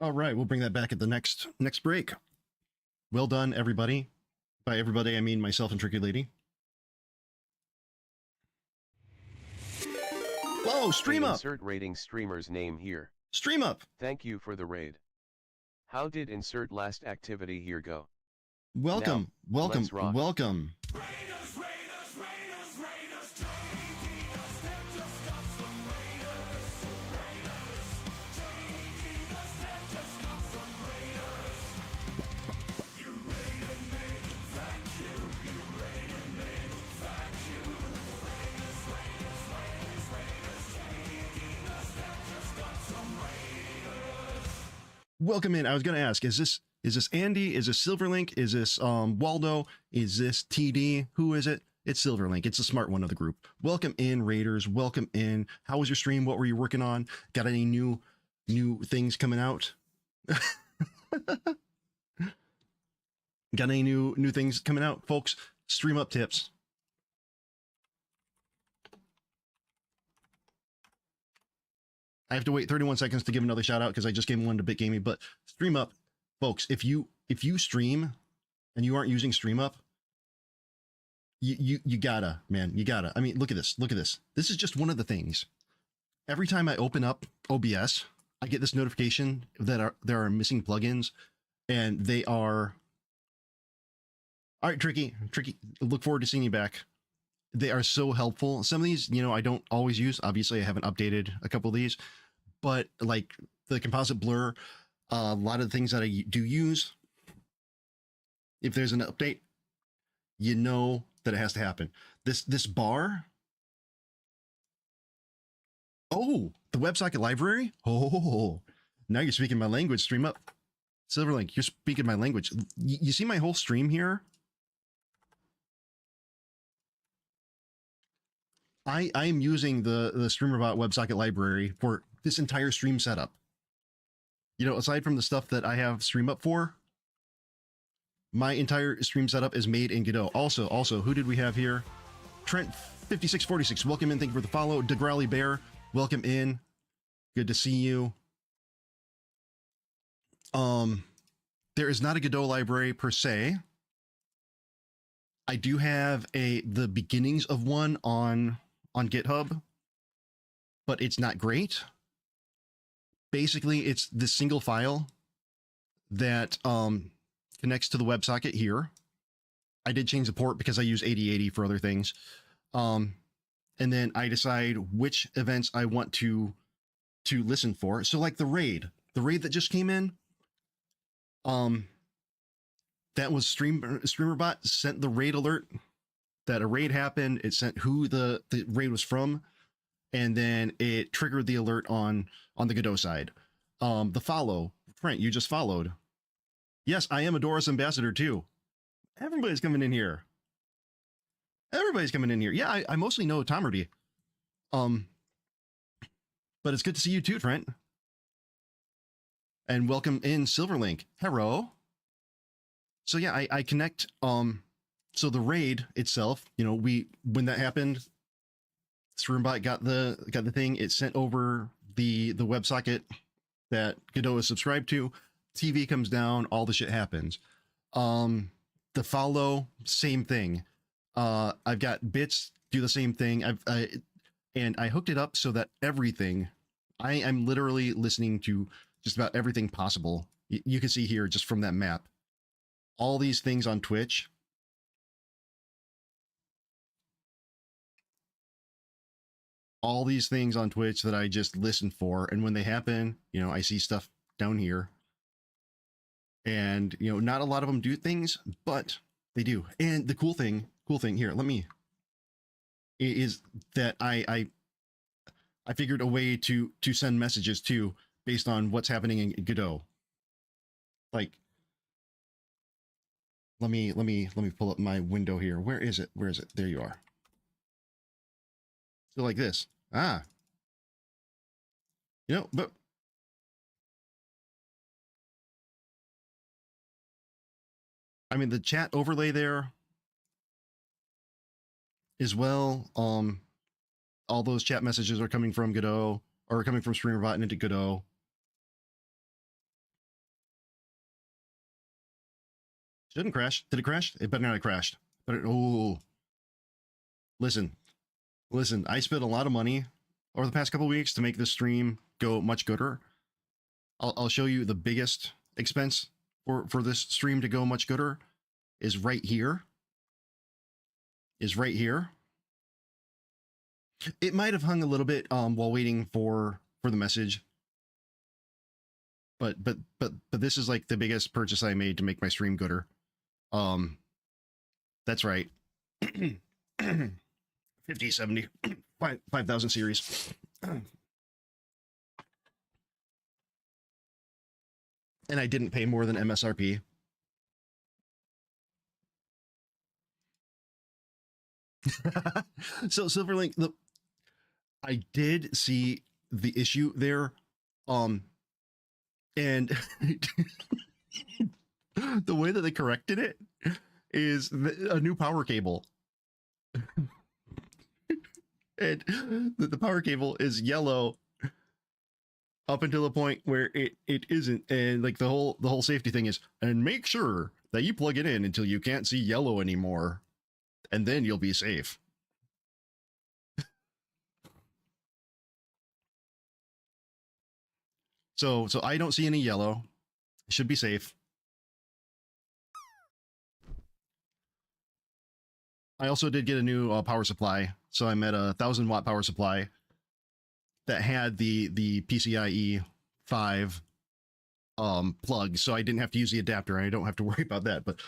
All right, we'll bring that back at the next break. Well done, everybody. By everybody, I mean myself and Tricky Lady. Whoa, stream up! Insert rating streamer's name here. Stream up! Thank you for the raid. How did insert last activity here go? Welcome, Now, welcome, let's rock. welcome. Welcome in. I was going to ask, is this Andy? Is this Silverlink? Is this Waldo? Is this TD? Who is it? It's Silverlink. It's the smart one of the group. Welcome in, Raiders. Welcome in. How was your stream? What were you working on? Got any new things coming out? Got any new things coming out, folks? Stream up tips. I have to wait 31 seconds to give another shout out because I just gave one to Bit Gaming, but stream up, folks. If you stream and you aren't using stream up, you gotta, man, you gotta. I mean, look at this. Look at this. This is just one of the things. Every time I open up OBS, I get this notification that there are missing plugins, and they are. All right, Tricky. Look forward to seeing you back. They are so helpful. Some of these, I don't always use. Obviously, I haven't updated a couple of these, but like the composite blur, a lot of the things that I do use, if there's an update, you know that it has to happen. This bar. Oh, the WebSocket library. Oh, now you're speaking my language. Stream up, Silverlink. You're speaking my language. You see my whole stream here. I am using the StreamerBot WebSocket library for this entire stream setup. Aside from the stuff that I have stream up for, my entire stream setup is made in Godot. Also, who did we have here? Trent5646, welcome in. Thank you for the follow. DeGrowly Bear, welcome in. Good to see you. There is not a Godot library per se. I do have the beginnings of one on GitHub, but it's not great. Basically, it's this single file that connects to the WebSocket here. I did change the port because I use 8080 for other things. And then I decide which events I want to listen for. So like the raid that just came in, that was StreamerBot sent the raid alert that a raid happened. It sent who the raid was from, and then it triggered the alert on the Godot side. The follow, Trent, you just followed. Yes, I am a Doris ambassador too. Everybody's coming in here. Yeah, I mostly know Tomerty. But it's good to see you too, Trent. And welcome in, Silverlink. Hello. So yeah, I connect. So the raid itself, when that happened, StreamBot got the thing. It sent over the WebSocket that Godot is subscribed to. TV comes down, all the shit happens. The follow, same thing. I've got bits do the same thing. And I hooked it up so that everything, I'm literally listening to just about everything possible. You can see here just from that map, all these things on Twitch. All these things on Twitch that I just listen for. And when they happen, I see stuff down here. And, not a lot of them do things, but they do. And the cool thing here, is that I figured a way to send messages too, based on what's happening in Godot. Like, let me pull up my window here. Where is it? There you are. So like this. But I mean, the chat overlay there as well. All those chat messages are coming from Godot, or coming from StreamerBot and into Godot. Shouldn't crash. Did it crash? It better not have crashed. But oh, listen. I spent a lot of money over the past couple weeks to make this stream go much gooder. I'll show you the biggest expense for this stream to go much gooder is right here. It might have hung a little bit while waiting for the message. But this is like the biggest purchase I made to make my stream gooder. That's right. 50, 70, 5,000 series. And I didn't pay more than MSRP. So Silverlink, I did see the issue there. And the way that they corrected it is a new power cable. And the power cable is yellow up until the point where it isn't, and like the whole safety thing is, and make sure that you plug it in until you can't see yellow anymore, and then you'll be safe. So I don't see any yellow. Should be safe. I also did get a new power supply, so I'm at a 1,000-watt power supply that had the PCIe 5 plug, so I didn't have to use the adapter, and I don't have to worry about that. But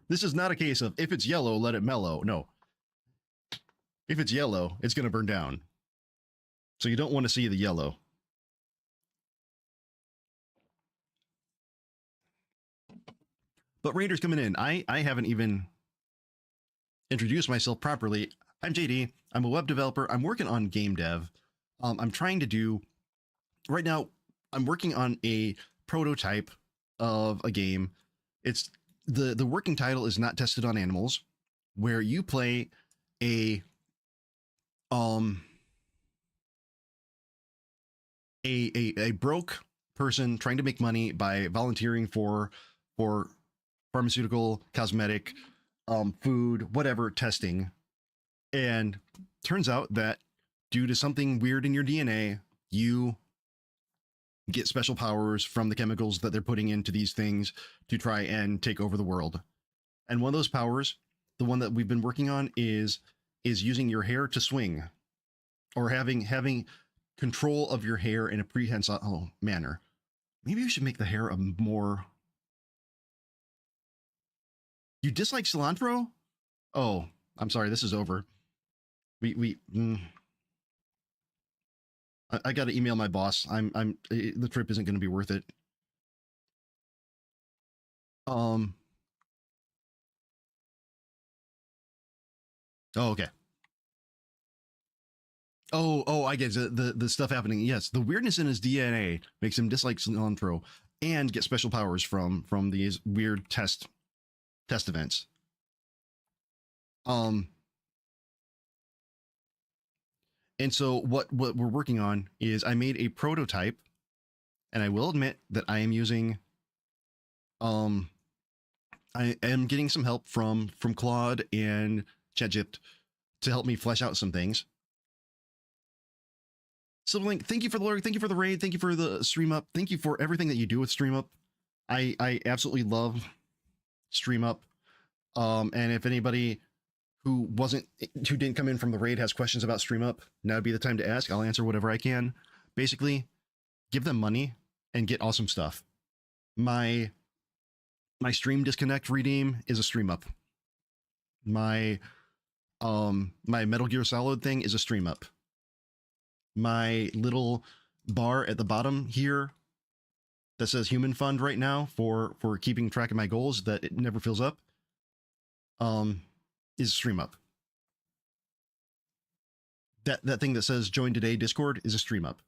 this is not a case of if it's yellow, let it mellow. No. If it's yellow, it's going to burn down. So you don't want to see the yellow. But Raiders coming in. I haven't even introduced myself properly. I'm JD. I'm a web developer. I'm working on game dev. I'm trying to do, right now, I'm working on a prototype of a game. It's the working title is Not Tested on Animals, where you play a broke person trying to make money by volunteering for pharmaceutical, cosmetic, food, whatever testing. And turns out that due to something weird in your DNA, you get special powers from the chemicals that they're putting into these things to try and take over the world. And one of those powers, the one that we've been working on, is using your hair to swing, or having control of your hair in a prehensile manner. Maybe we should make the hair a more... You dislike cilantro? Oh, I'm sorry. This is over. I got to email my boss. The trip isn't going to be worth it. Oh, okay. Oh, I get the stuff happening. Yes, the weirdness in his DNA makes him dislike cilantro and get special powers from these weird test events. And so what we're working on is I made a prototype, and I will admit that I am using I am getting some help from Claude and ChatGPT to help me flesh out some things. Silverlink, thank you for the lurk, thank you for the raid, thank you for the stream up, thank you for everything that you do with stream up. I absolutely love stream up. And if anybody who didn't come in from the raid has questions about stream up, now would be the time to ask. I'll answer whatever I can. Basically, give them money and get awesome stuff. My stream disconnect redeem is a stream up. My Metal Gear Solid thing is a stream up. My little bar at the bottom here that says human fund right now for keeping track of my goals that it never fills up is stream up. That thing that says join today Discord is a stream up.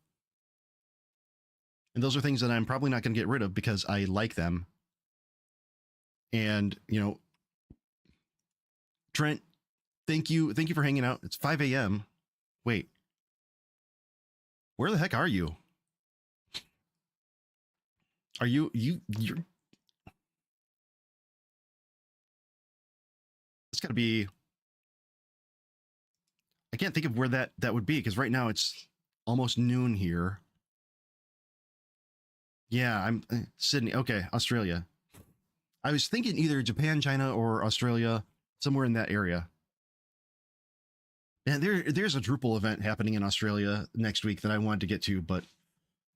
And those are things that I'm probably not going to get rid of because I like them. And, Trent, thank you for hanging out. It's 5 a.m. Wait. Where the heck are you? Are you're It's got to be. I can't think of where that would be because right now it's almost noon here. Yeah, I'm Sydney. Okay, Australia. I was thinking either Japan, China, or Australia, somewhere in that area. And there's a Drupal event happening in Australia next week that I wanted to get to, but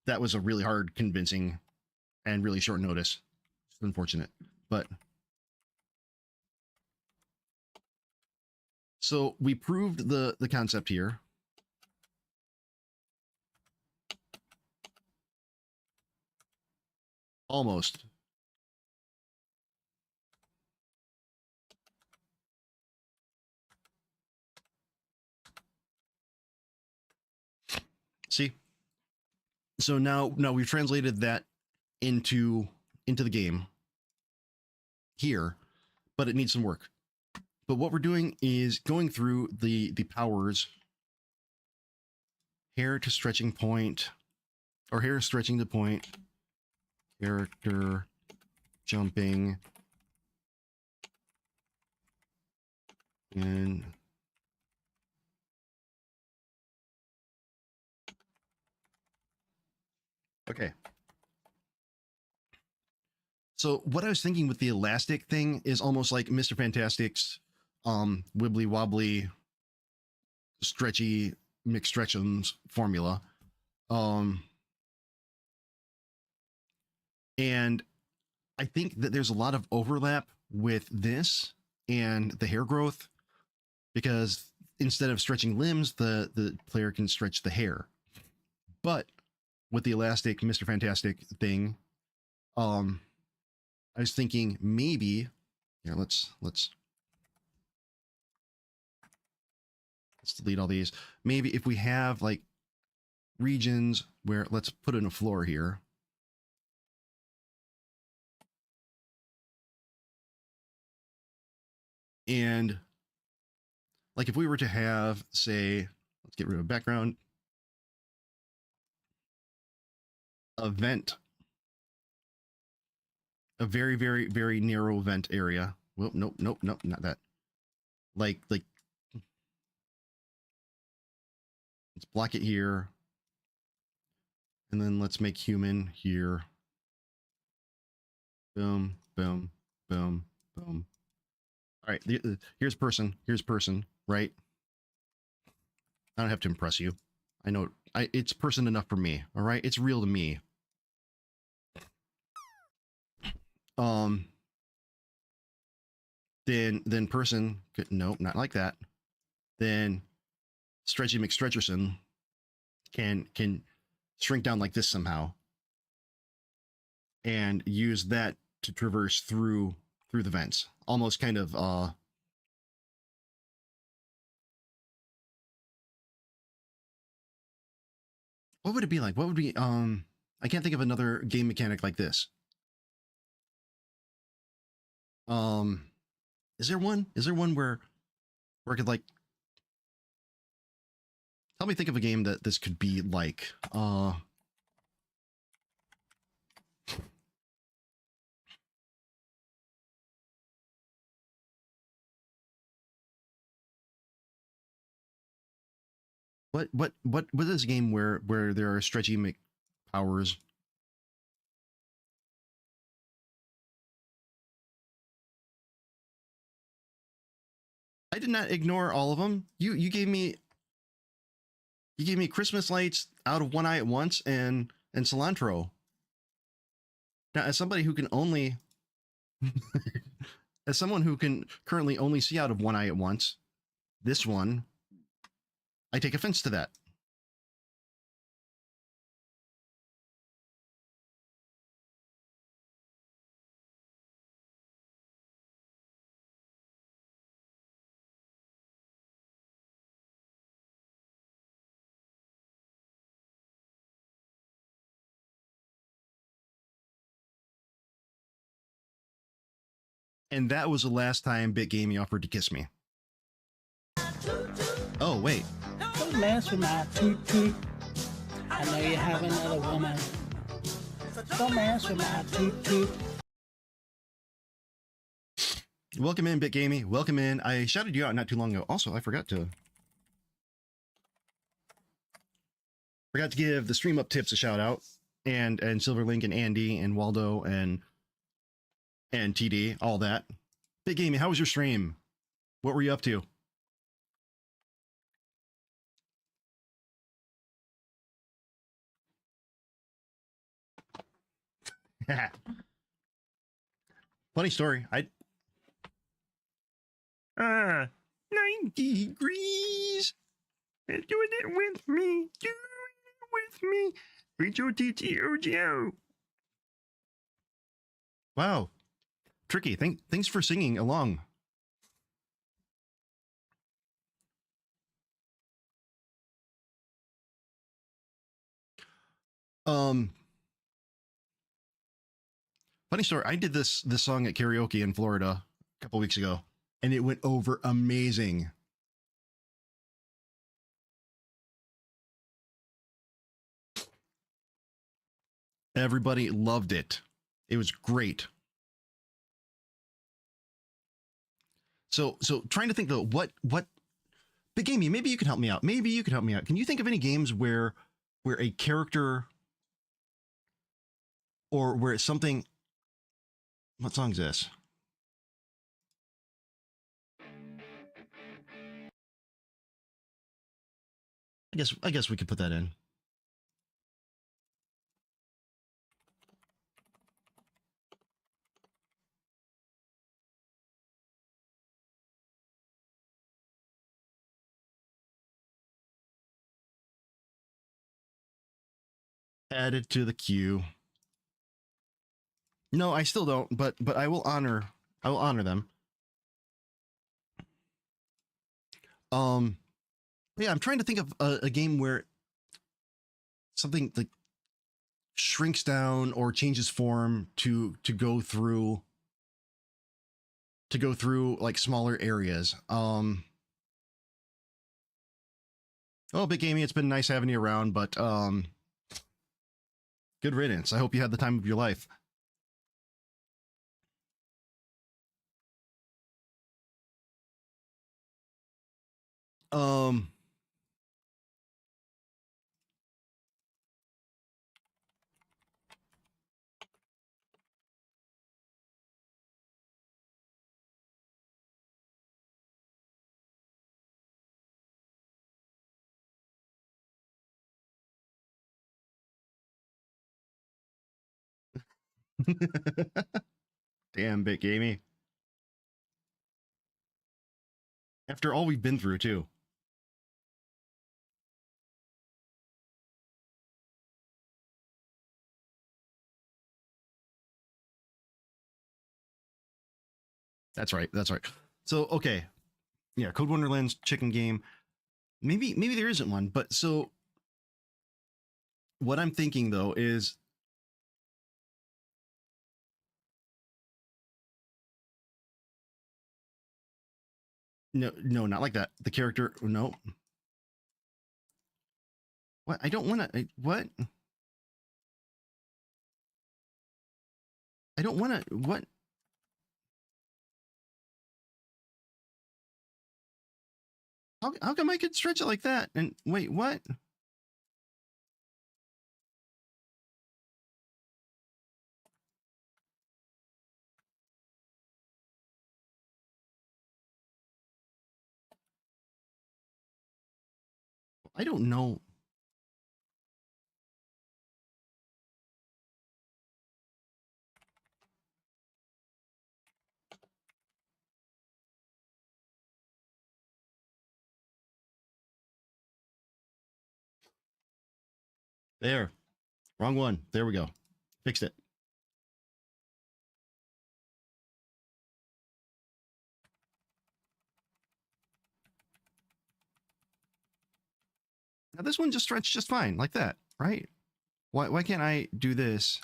that was a really hard convincing and really short notice. It's unfortunate. But so we proved the concept here. Almost. See? So now we've translated that into the game here, but it needs some work. But what we're doing is going through the powers, hair to stretching point, or hair stretching to point, character jumping, and okay. So what I was thinking with the elastic thing is almost like Mr. Fantastic's wibbly wobbly stretchy McStretchums formula. And I think that there's a lot of overlap with this and the hair growth, because instead of stretching limbs, the player can stretch the hair. But with the elastic Mr. Fantastic thing, I was thinking maybe here, let's delete all these. Maybe if we have like regions where, let's put in a floor here. And like if we were to have, say, let's get rid of background, a vent, a very, very, very narrow vent area. Well, nope, not that. Like, let's block it here. And then let's make human here. Boom, boom, boom, boom. All right, here's person, right? I don't have to impress you. I know it's person enough for me, all right? It's real to me. Then person, no, not like that. Then Stretchy McStretcherson can shrink down like this somehow and use that to traverse through the vents. Almost kind of what would it be like? What would be I can't think of another game mechanic like this. Is there one? Is there one where I could like help me think of a game that this could be like? What is a game where there are stretchy powers? I did not ignore all of them. You gave me Christmas lights out of one eye at once and cilantro. Now, as somebody who can only as someone who can currently only see out of one eye at once, this one, I take offense to that. And that was the last time Bit Gamey offered to kiss me. Oh, wait. Don't mess with my toot toot. I know you have another woman. Don't mess with my toot toot. Welcome in, BitGamey. Welcome in. I shouted you out not too long ago. Also, I forgot to give the Stream Up Tips a shout out, and Silverlink and Andy and Waldo and TD, all that. BitGamey, how was your stream? What were you up to? Funny story. 90 degrees. Doing it with me. Doing it with me. H-O-T-T-O-G-O. Wow. Tricky. Thanks for singing along. Funny story. I did this song at karaoke in Florida a couple weeks ago, and it went over amazing. Everybody loved it. It was great. So trying to think though, what BitGamey, maybe you can help me out. Can you think of any games where a character or where it's something? What song is this? I guess we could put that in. Add it to the queue. No, I still don't, but I will honor them. Yeah, I'm trying to think of a game where something like shrinks down or changes form to go through like smaller areas. Oh, BitGamey, it's been nice having you around, but good riddance. I hope you had the time of your life. Damn, BitGamey. After all we've been through, too. That's right. So, okay. Yeah, Code Wonderland's chicken game. Maybe there isn't one, but so what I'm thinking though is no, not like that. The character, no. What? I don't want to. What? I don't want to. What? How come I could stretch it like that? And wait, what? I don't know. There. Wrong one. There we go. Fixed it. Now this one just stretched just fine, like that, right? Why can't I do this?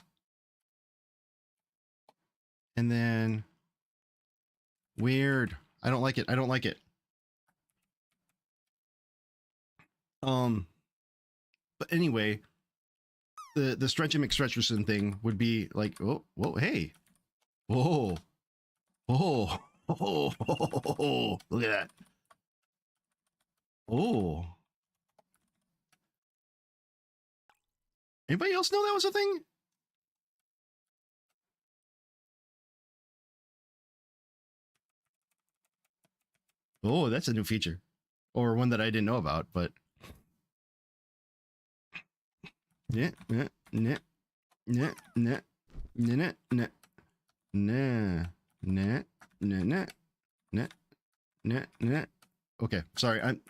And then weird. I don't like it. But anyway, the Stretch and McStretcherson thing would be like, oh, whoa, hey, whoa, Oh, look at that. Oh. Anybody else know that was a thing? Oh, that's a new feature. Or one that I didn't know about, but yeah, yeah, yeah, yeah, yeah, yeah, yeah, nah, nah, nah, nah, nah, nah, nah. Okay, sorry, I'm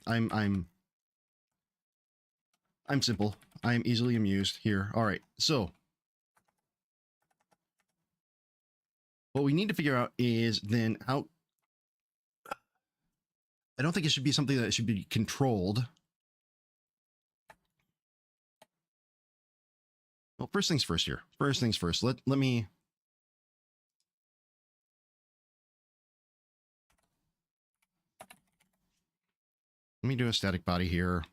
simple. I'm easily amused here. All right, so what we need to figure out is then how. I don't think it should be something that should be controlled. Well, first things first here. First things first. Let me do a static body here.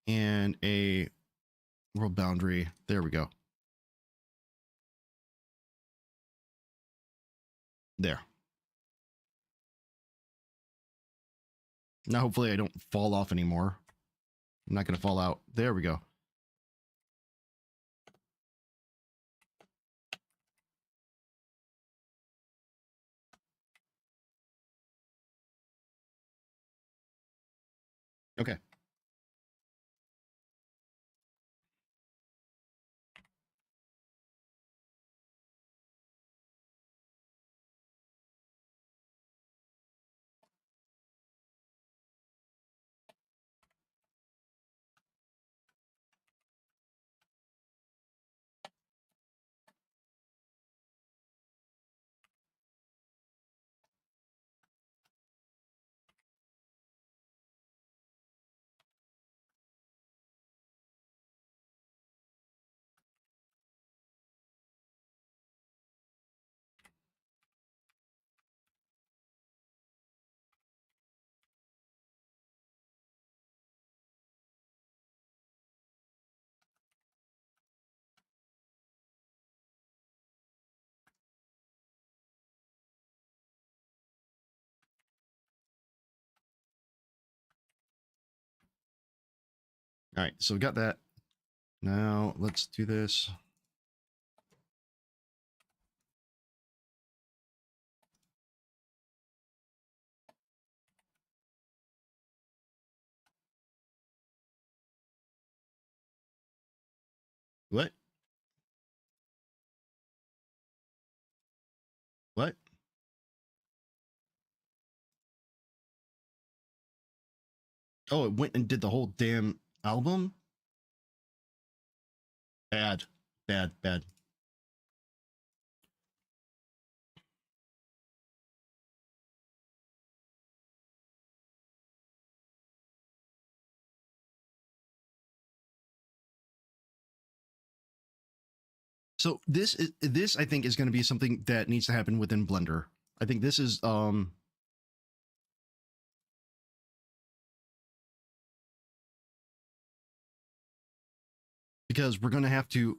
And a world boundary. There we go. There. Now, hopefully I don't fall off anymore. I'm not going to fall out. There we go. Okay. All right. So we got that. Now let's do this. What? What? Oh, it went and did the whole damn album? Bad. Bad, bad. So this I think is going to be something that needs to happen within Blender. I think this is because we're going to have to,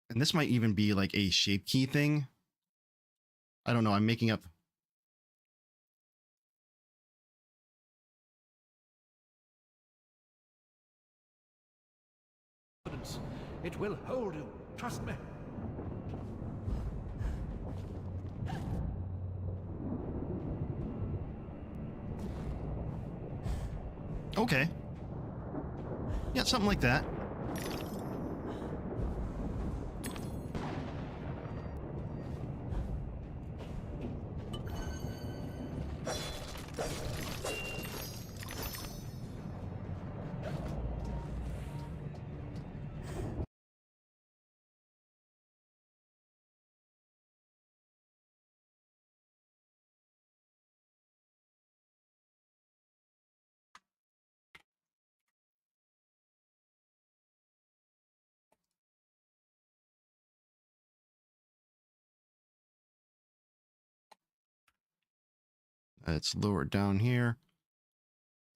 and this might even be like a shape key thing. I don't know. I'm making up. It will hold you. Trust me. Okay. Yeah, something like that. Let's lower it down here.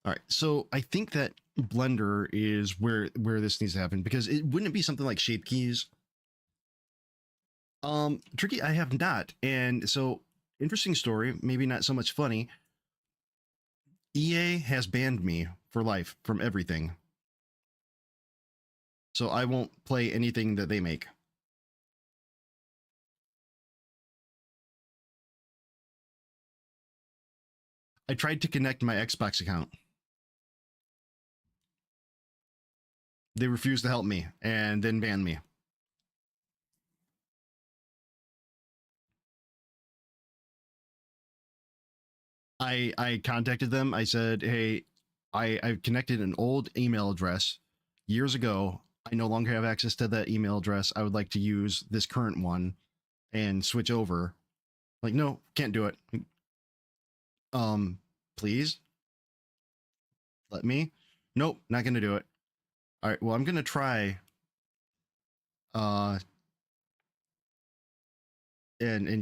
All right, so I think that Blender is where this needs to happen, because it wouldn't be something like shape keys. Tricky, I have not, and so interesting story, maybe not so much funny. EA has banned me for life from everything, so I won't play anything that they make. I tried to connect my Xbox account. They refused to help me and then banned me. I contacted them. I said, hey, I've connected an old email address years ago. I no longer have access to that email address. I would like to use this current one and switch over. Like, no, can't do it. Please let me. Nope, not gonna do it. All right, well, I'm gonna try and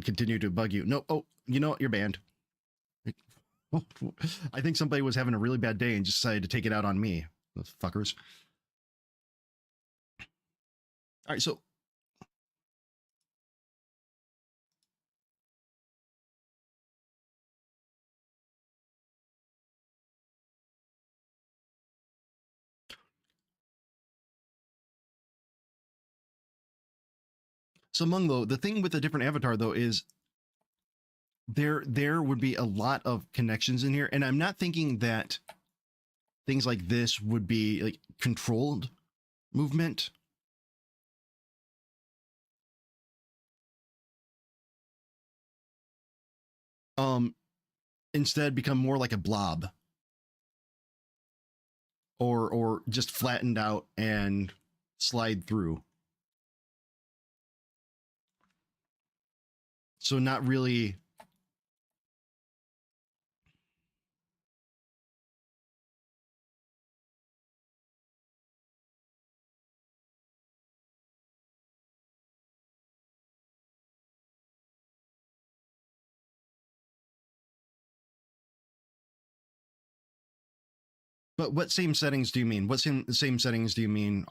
continue to bug you. No, oh, you know what? You're banned. I think somebody was having a really bad day and just decided to take it out on me. Those fuckers. All right, so Munglo, the thing with a different avatar though is there would be a lot of connections in here, and I'm not thinking that things like this would be like controlled movement. Instead become more like a blob, or just flattened out and slide through. So not really. But what same settings do you mean? What same settings do you mean?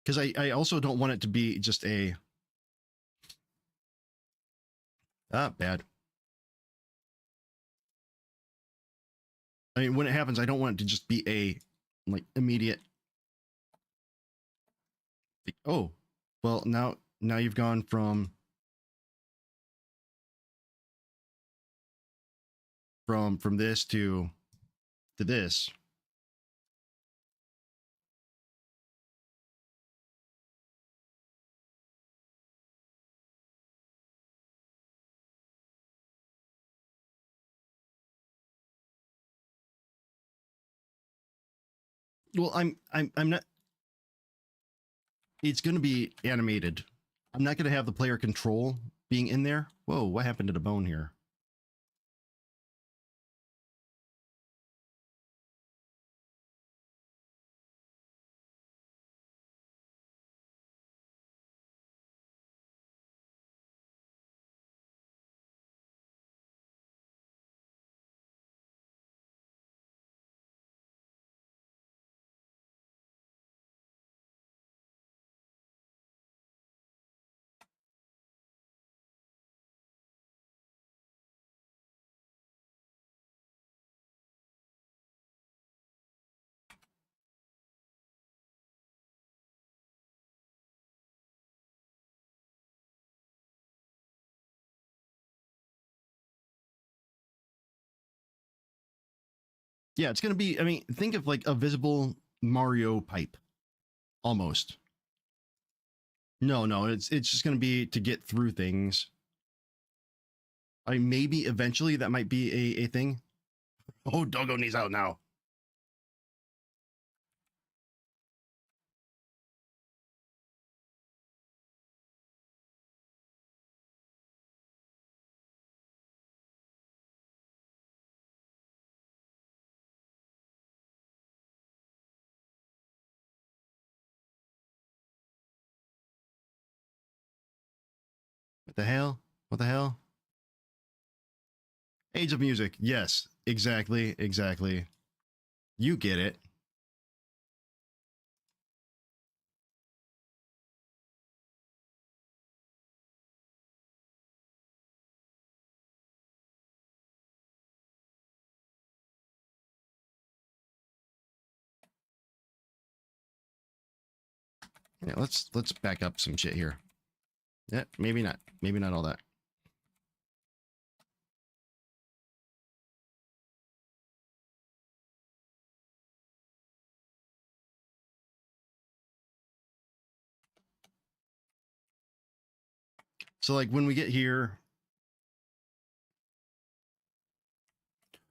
Because I also don't want it to be just a bad. I mean, when it happens, I don't want it to just be a like immediate. Oh, well, now you've gone from this to this. Well, I'm not. It's going to be animated. I'm not going to have the player control being in there. Whoa, what happened to the bone here? Yeah, it's going to be, I mean, think of like a visible Mario pipe almost. No, it's just going to be to get through things. I mean, maybe eventually that might be a thing. Oh, Doggo needs out now. What the hell? What the hell? Age of Music. Yes, exactly, exactly. You get it. Yeah, let's back up some shit here. Yeah, maybe not. Maybe not all that. So like when we get here,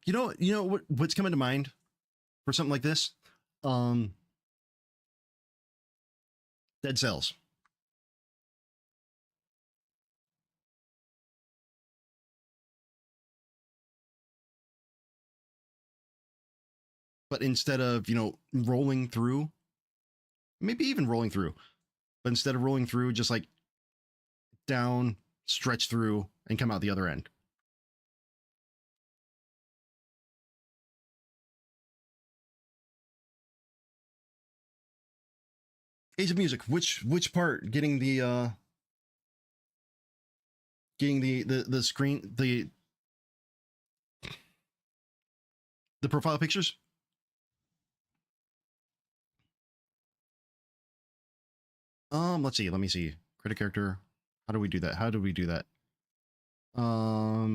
you know what's coming to mind for something like this? Um, Dead Cells. But instead of, rolling through, maybe even rolling through, but instead of rolling through, just like down, stretch through, and come out the other end. Age of Music. Which part? Getting the screen, the profile pictures. Let's see. Let me see. Create a character. How do we do that? How do we do that? How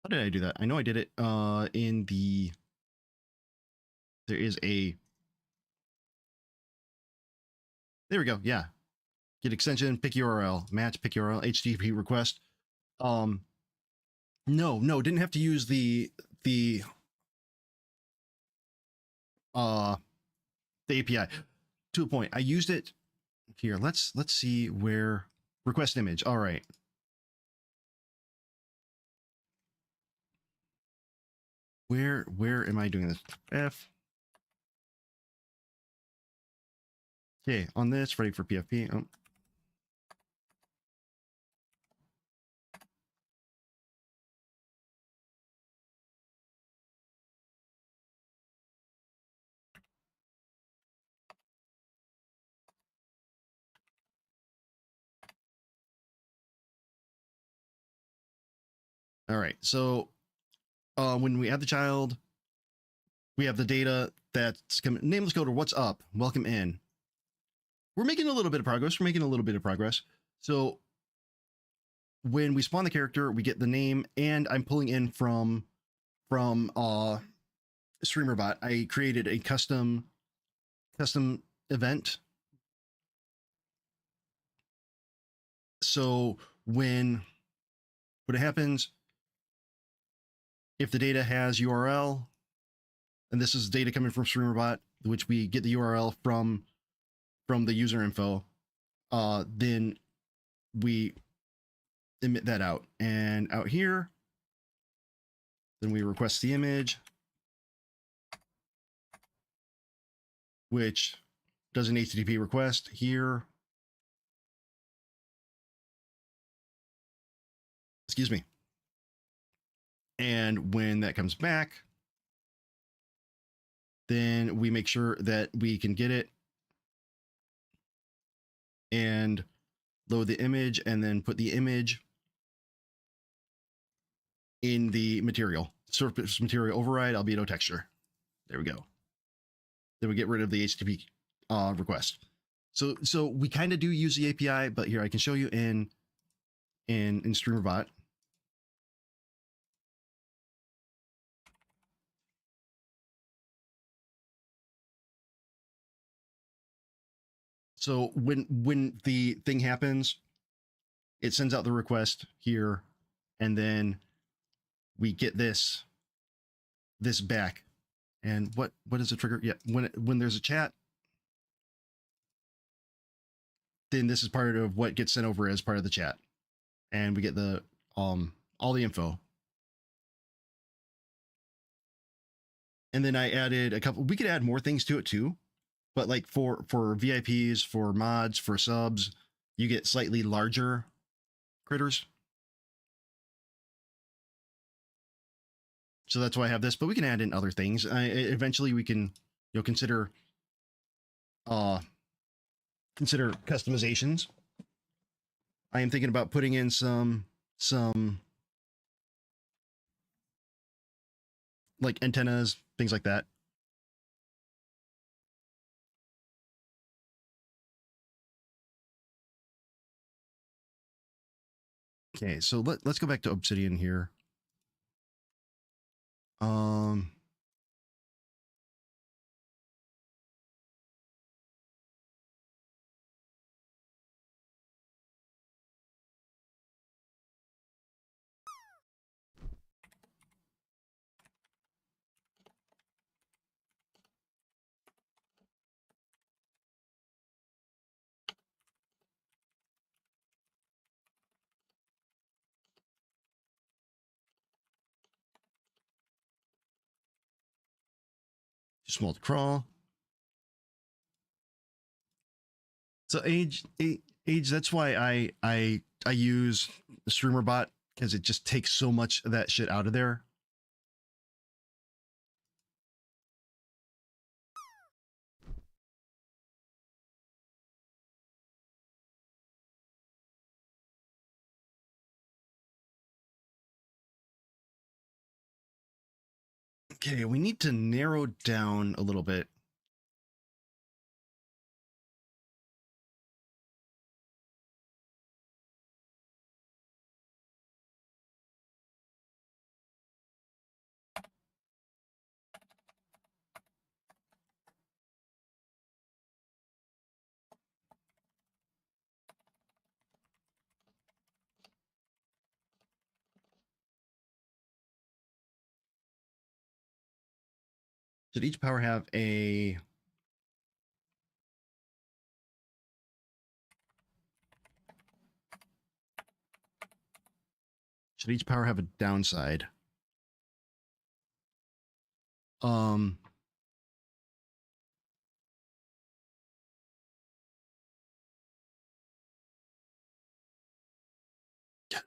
did I do that? I know I did it in the, there is a, there we go. Yeah. Get extension, pick URL, match, pick URL, HTTP request. No, didn't have to use the API to a point. I used it here. Let's see where request image. All right. Where am I doing this? F. Okay, on this, ready for PFP. Oh. All right. So when we add the child, we have the data that's coming. Nameless coder, what's up? Welcome in. We're making a little bit of progress. So when we spawn the character, we get the name, and I'm pulling in from StreamerBot. I created a custom event. So when what happens, if the data has URL, and this is data coming from StreamerBot, which we get the URL from the user info, then we emit that out. And out here, then we request the image, which does an HTTP request here. Excuse me. And when that comes back, then we make sure that we can get it and load the image, and then put the image in the material. Surface material override albedo texture. There we go. Then we get rid of the HTTP request. So we kind of do use the API, but here I can show you in StreamerBot. So when the thing happens, it sends out the request here, and then we get this back. And what is the trigger? Yeah, when there's a chat, then this is part of what gets sent over as part of the chat, and we get the all the info. And then I added a couple. We could add more things to it too, but like for VIPs, for mods, for subs, you get slightly larger critters. So that's why I have this. But we can add in other things. Eventually, we can consider customizations. I am thinking about putting in some like antennas, things like that. Okay, so let's go back to Obsidian here. Small to crawl. So age. That's why I use the streamer bot, because it just takes so much of that shit out of there. Okay, we need to narrow down a little bit. Should each power have a... Should each power have a downside?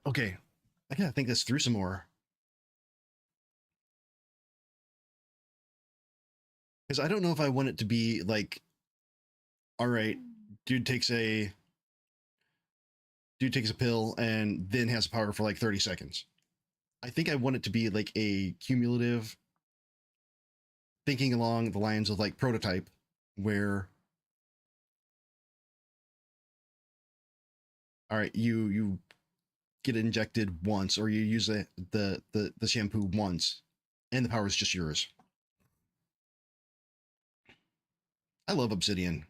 Okay, I gotta think this through some more. Because I don't know if I want it to be like, all right, dude takes a pill and then has power for like 30 seconds. I think I want it to be like a cumulative, thinking along the lines of like Prototype, where, all right, you get injected once, or you use the shampoo once, and the power is just yours. I love Obsidian.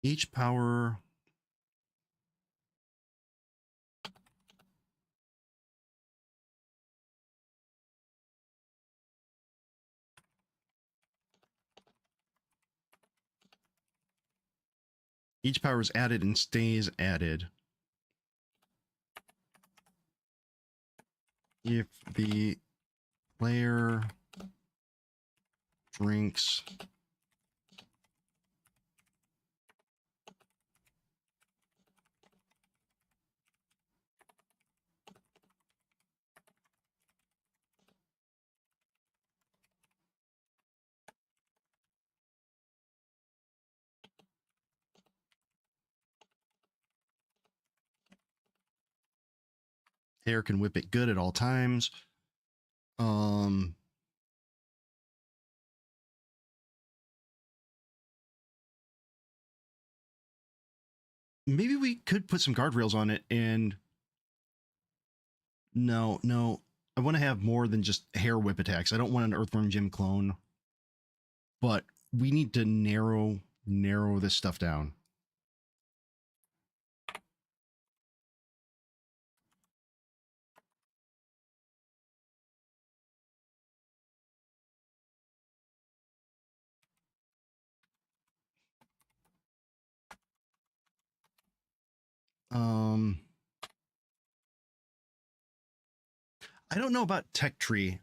Each power... Each power is added and stays added if the player drinks hair can whip it good at all times. Maybe we could put some guardrails on it. And no, I want to have more than just hair whip attacks. I don't want an Earthworm Jim clone, but we need to narrow this stuff down. I don't know about tech tree.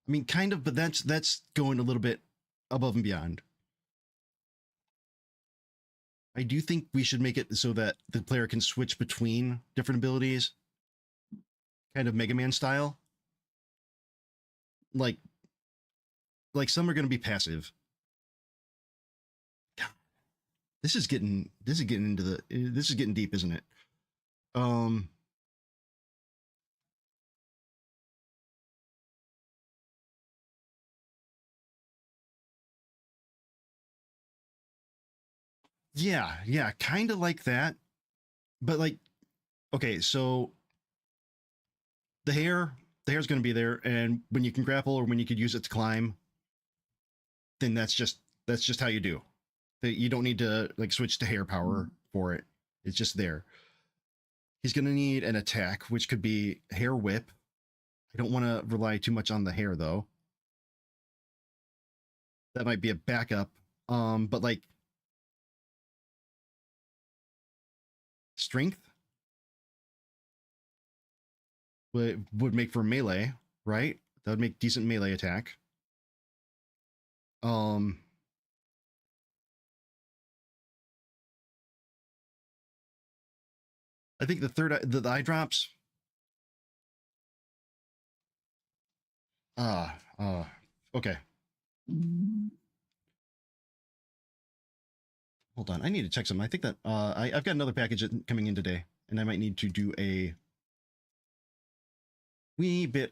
I mean, kind of, but that's going a little bit above and beyond. I do think we should make it so that the player can switch between different abilities, kind of Mega Man style. Like some are going to be passive. God, this is getting deep, isn't it? Yeah, kind of like that. But like, okay, so the hair's going to be there, and when you can grapple or when you could use it to climb, then that's just how you do. You don't need to like switch to hair power for it. It's just there. He's going to need an attack, which could be hair whip. I don't want to rely too much on the hair though. That might be a backup. But like strength would make for melee, right? That would make decent melee attack. I think the eye drops. Okay. Hold on, I need to check something. I think that I've got another package coming in today, and I might need to do a wee bit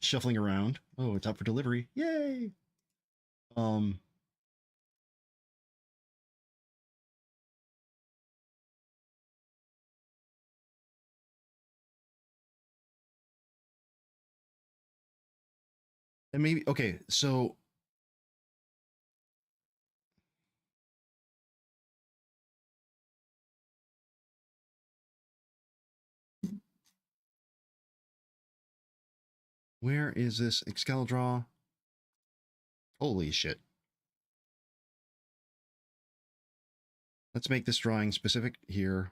shuffling around. Oh, it's out for delivery! Yay! And maybe okay, so where is this Excalibur? Holy shit. Let's make this drawing specific here.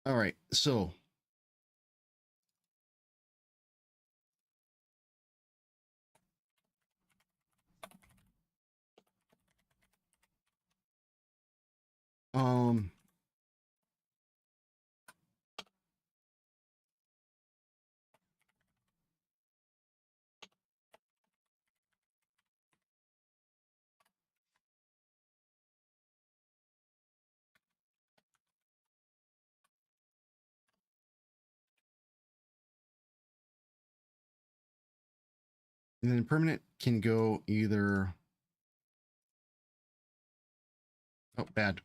All right, so and then permanent can go either. Oh, bad.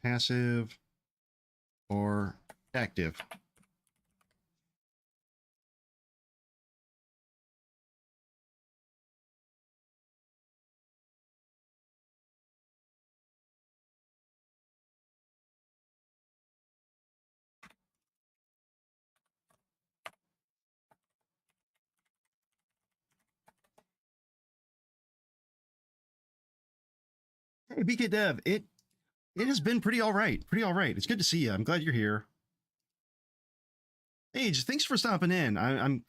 Passive or active. Hey, BK Dev, it has been pretty all right. Pretty all right. It's good to see you. I'm glad you're here. Age, thanks for stopping in. I'm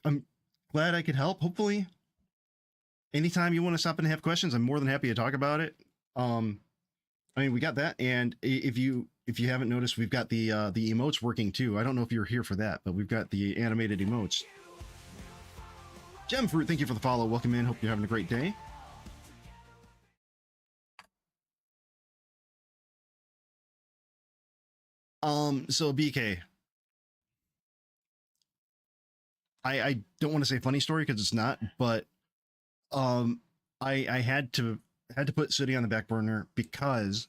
glad I could help. Hopefully, anytime you want to stop in and have questions, I'm more than happy to talk about it. I mean, we got that, and if you haven't noticed, we've got the emotes working too. I don't know if you're here for that, but we've got the animated emotes. Gemfruit, thank you for the follow. Welcome in. Hope you're having a great day. So BK, I don't want to say funny story because it's not, but I had to put City on the back burner because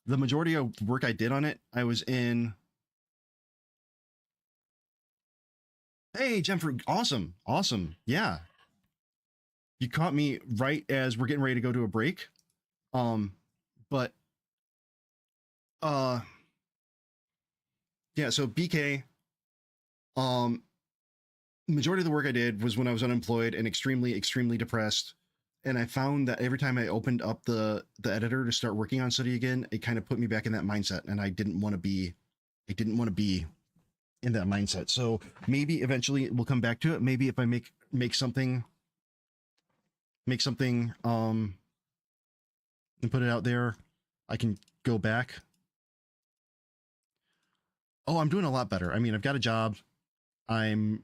the majority of work I did on it, I was in. Hey, Jennifer, awesome, yeah. You caught me right as we're getting ready to go to a break, but Yeah, so BK, majority of the work I did was when I was unemployed and extremely depressed. And I found that every time I opened up the editor to start working on study again, it kind of put me back in that mindset, and I didn't want to be in that mindset. So maybe eventually we'll come back to it. Maybe if I make something and put it out there, I can go back. Oh, I'm doing a lot better. I mean, I've got a job. I'm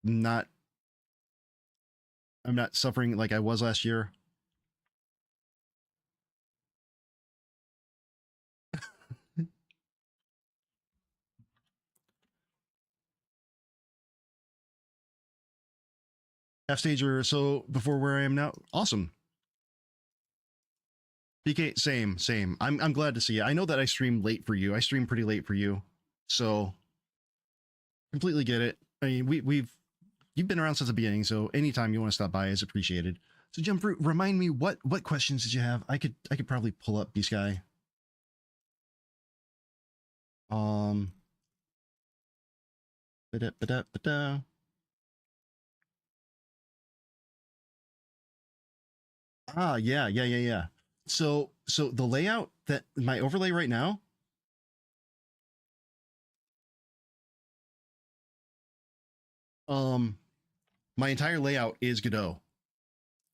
not suffering like I was last year. Half stage or so before where I am now. Awesome. BK, same. I'm glad to see it. I know that I stream late for you. I stream pretty late for you, so completely get it. I mean, you've been around since the beginning, so anytime you want to stop by is appreciated. So Jump Fruit, remind me what questions did you have? I could probably pull up B-Sky. Ba-da. Ah, yeah. So the layout that my overlay right now, my entire layout is Godot.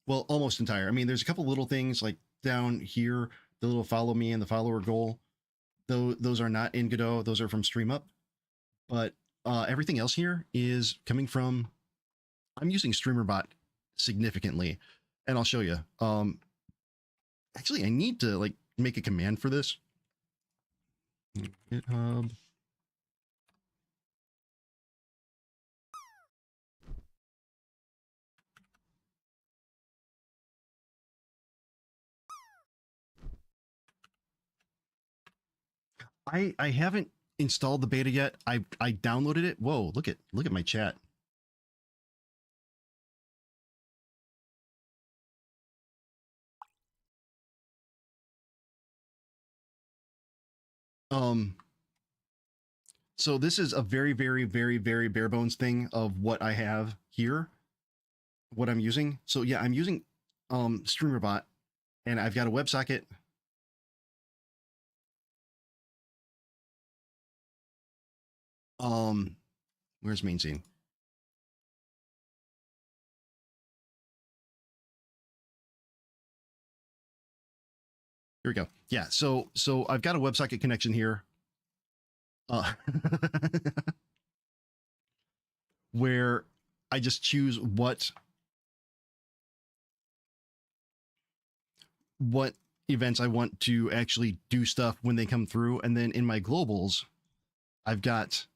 Well, almost entire. I mean, there's a couple little things like down here, the little follow me and the follower goal. Though those are not in Godot, those are from StreamUp. But everything else here is coming from. I'm using StreamerBot significantly, and I'll show you. Actually, I need to like make a command for this. GitHub. I haven't installed the beta yet. I downloaded it. Whoa, look at my chat. So this is a very bare bones thing of what I have here, what I'm using. So yeah, I'm using StreamerBot, and I've got a WebSocket. Where's main scene? Here we go. Yeah, so I've got a WebSocket connection here. Where I just choose what events I want to actually do stuff when they come through, and then in my globals, I've got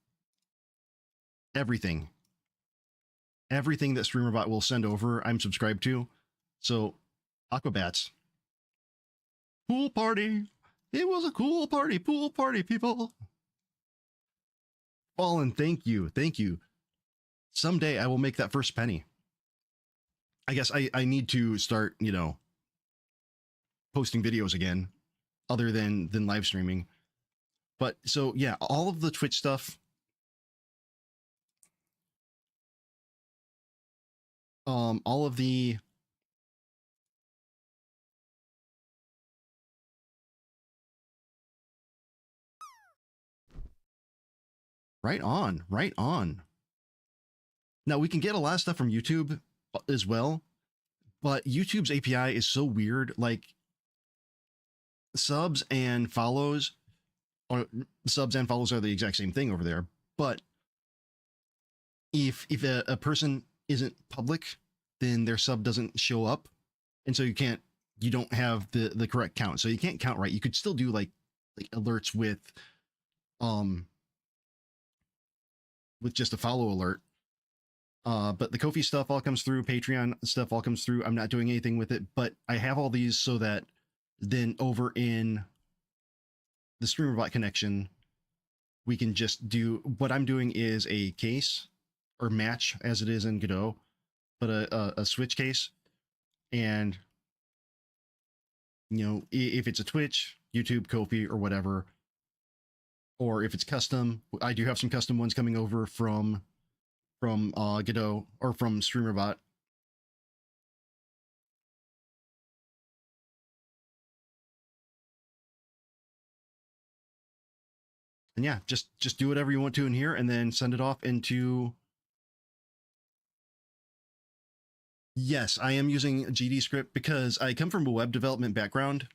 everything that StreamerBot will send over. I'm subscribed to. So Aquabats, pool party. It was a cool party, pool party, people. Fallen, thank you. Someday I will make that first penny. I guess I need to start, posting videos again, other than live streaming. But so yeah, all of the Twitch stuff, all of the right on. Now we can get a lot of stuff from YouTube as well, but YouTube's API is so weird. Like subs and follows are the exact same thing over there. But if a person isn't public, then their sub doesn't show up, and so you don't have the correct count. So you can't count right. You could still do like alerts with just a follow alert. But the Kofi stuff all comes through, Patreon stuff all comes through. I'm not doing anything with it, but I have all these so that then over in the StreamerBot connection, we can just do what I'm doing is a case or match as it is in Godot, but a switch case. And, if it's a Twitch, YouTube, Kofi, or whatever, or if it's custom, I do have some custom ones coming over from Godot or from StreamerBot. And yeah, just do whatever you want to in here, and then send it off into. Yes, I am using GD script because I come from a web development background,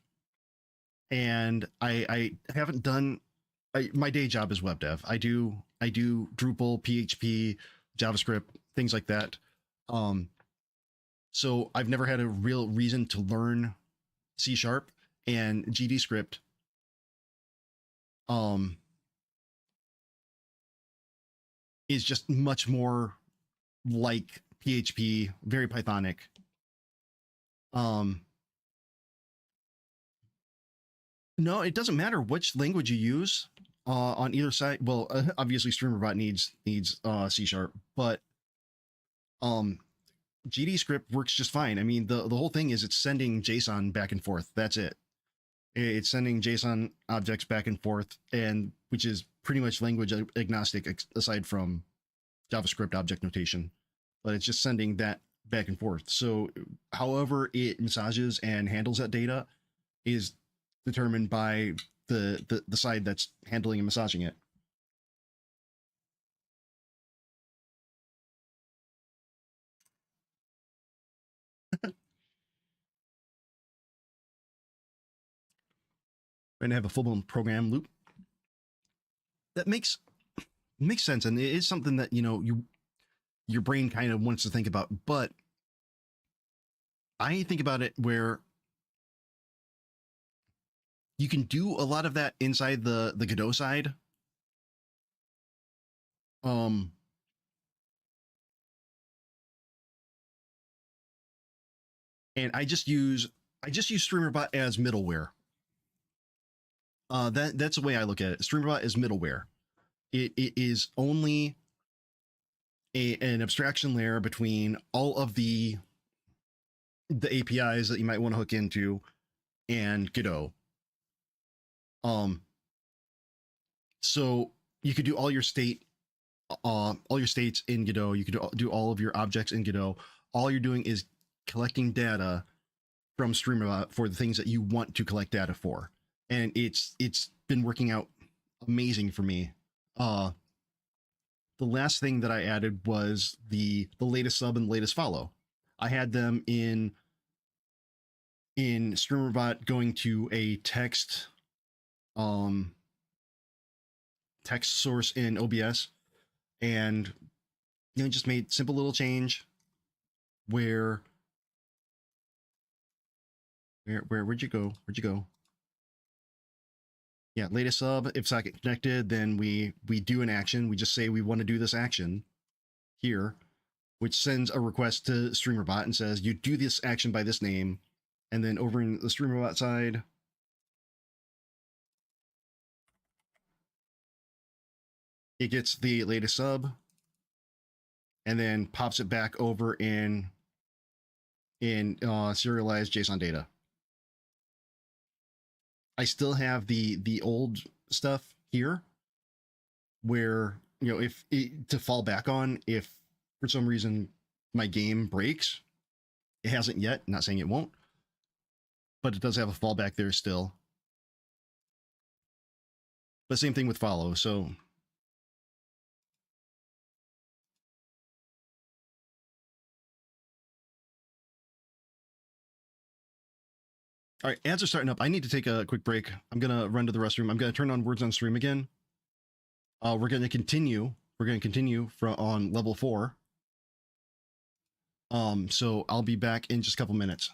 and I haven't done. My day job is web dev. I do Drupal, PHP, JavaScript, things like that. So I've never had a real reason to learn C sharp, and GD script um is just much more like PHP, very Pythonic. Um no, it doesn't matter which language you use on either side. Well, obviously StreamerBot needs C sharp, but um GD script works just fine. I mean, the whole thing is it's sending JSON back and forth. That's it. It's sending JSON objects back and forth, and which is pretty much language agnostic aside from JavaScript object notation. But it's just sending that back and forth. So however it massages and handles that data is determined by the side that's handling and massaging it. And have a full-blown program loop that makes sense, and it is something that your brain kind of wants to think about. But I think about it where you can do a lot of that inside the Godot side. Um, and I just use StreamerBot as middleware. That's the way I look at it. StreamerBot is middleware. It is only an abstraction layer between all of the APIs that you might want to hook into and Godot. So you could do all your states in Godot. You could do all of your objects in Godot. All you're doing is collecting data from StreamerBot for the things that you want to collect data for, and it's been working out amazing for me. The last thing that I added was the latest sub and the latest follow. I had them in StreamerBot going to a text source in OBS, and just made simple little change where'd you go? Yeah, latest sub. If socket connected, then we do an action. We just say we want to do this action here, which sends a request to StreamerBot and says you do this action by this name. And then over in the StreamerBot side, it gets the latest sub and then pops it back over in serialized JSON data. I still have the old stuff here where, if to fall back on if for some reason my game breaks. It hasn't yet, not saying it won't, but it does have a fallback there still. But same thing with follow. So all right, ads are starting up. I need to take a quick break. I'm gonna run to the restroom. I'm gonna turn on words on stream again. We're gonna continue. From on level 4. So I'll be back in just a couple minutes.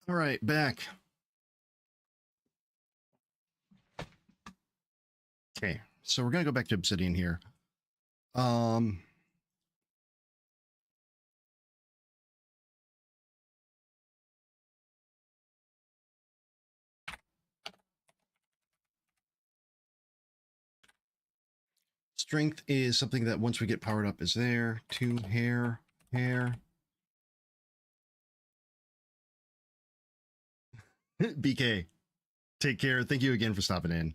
All right, back. Okay, so we're gonna go back to Obsidian here. Strength is something that once we get powered up is there. 2 hair. BK, take care. Thank you again for stopping in.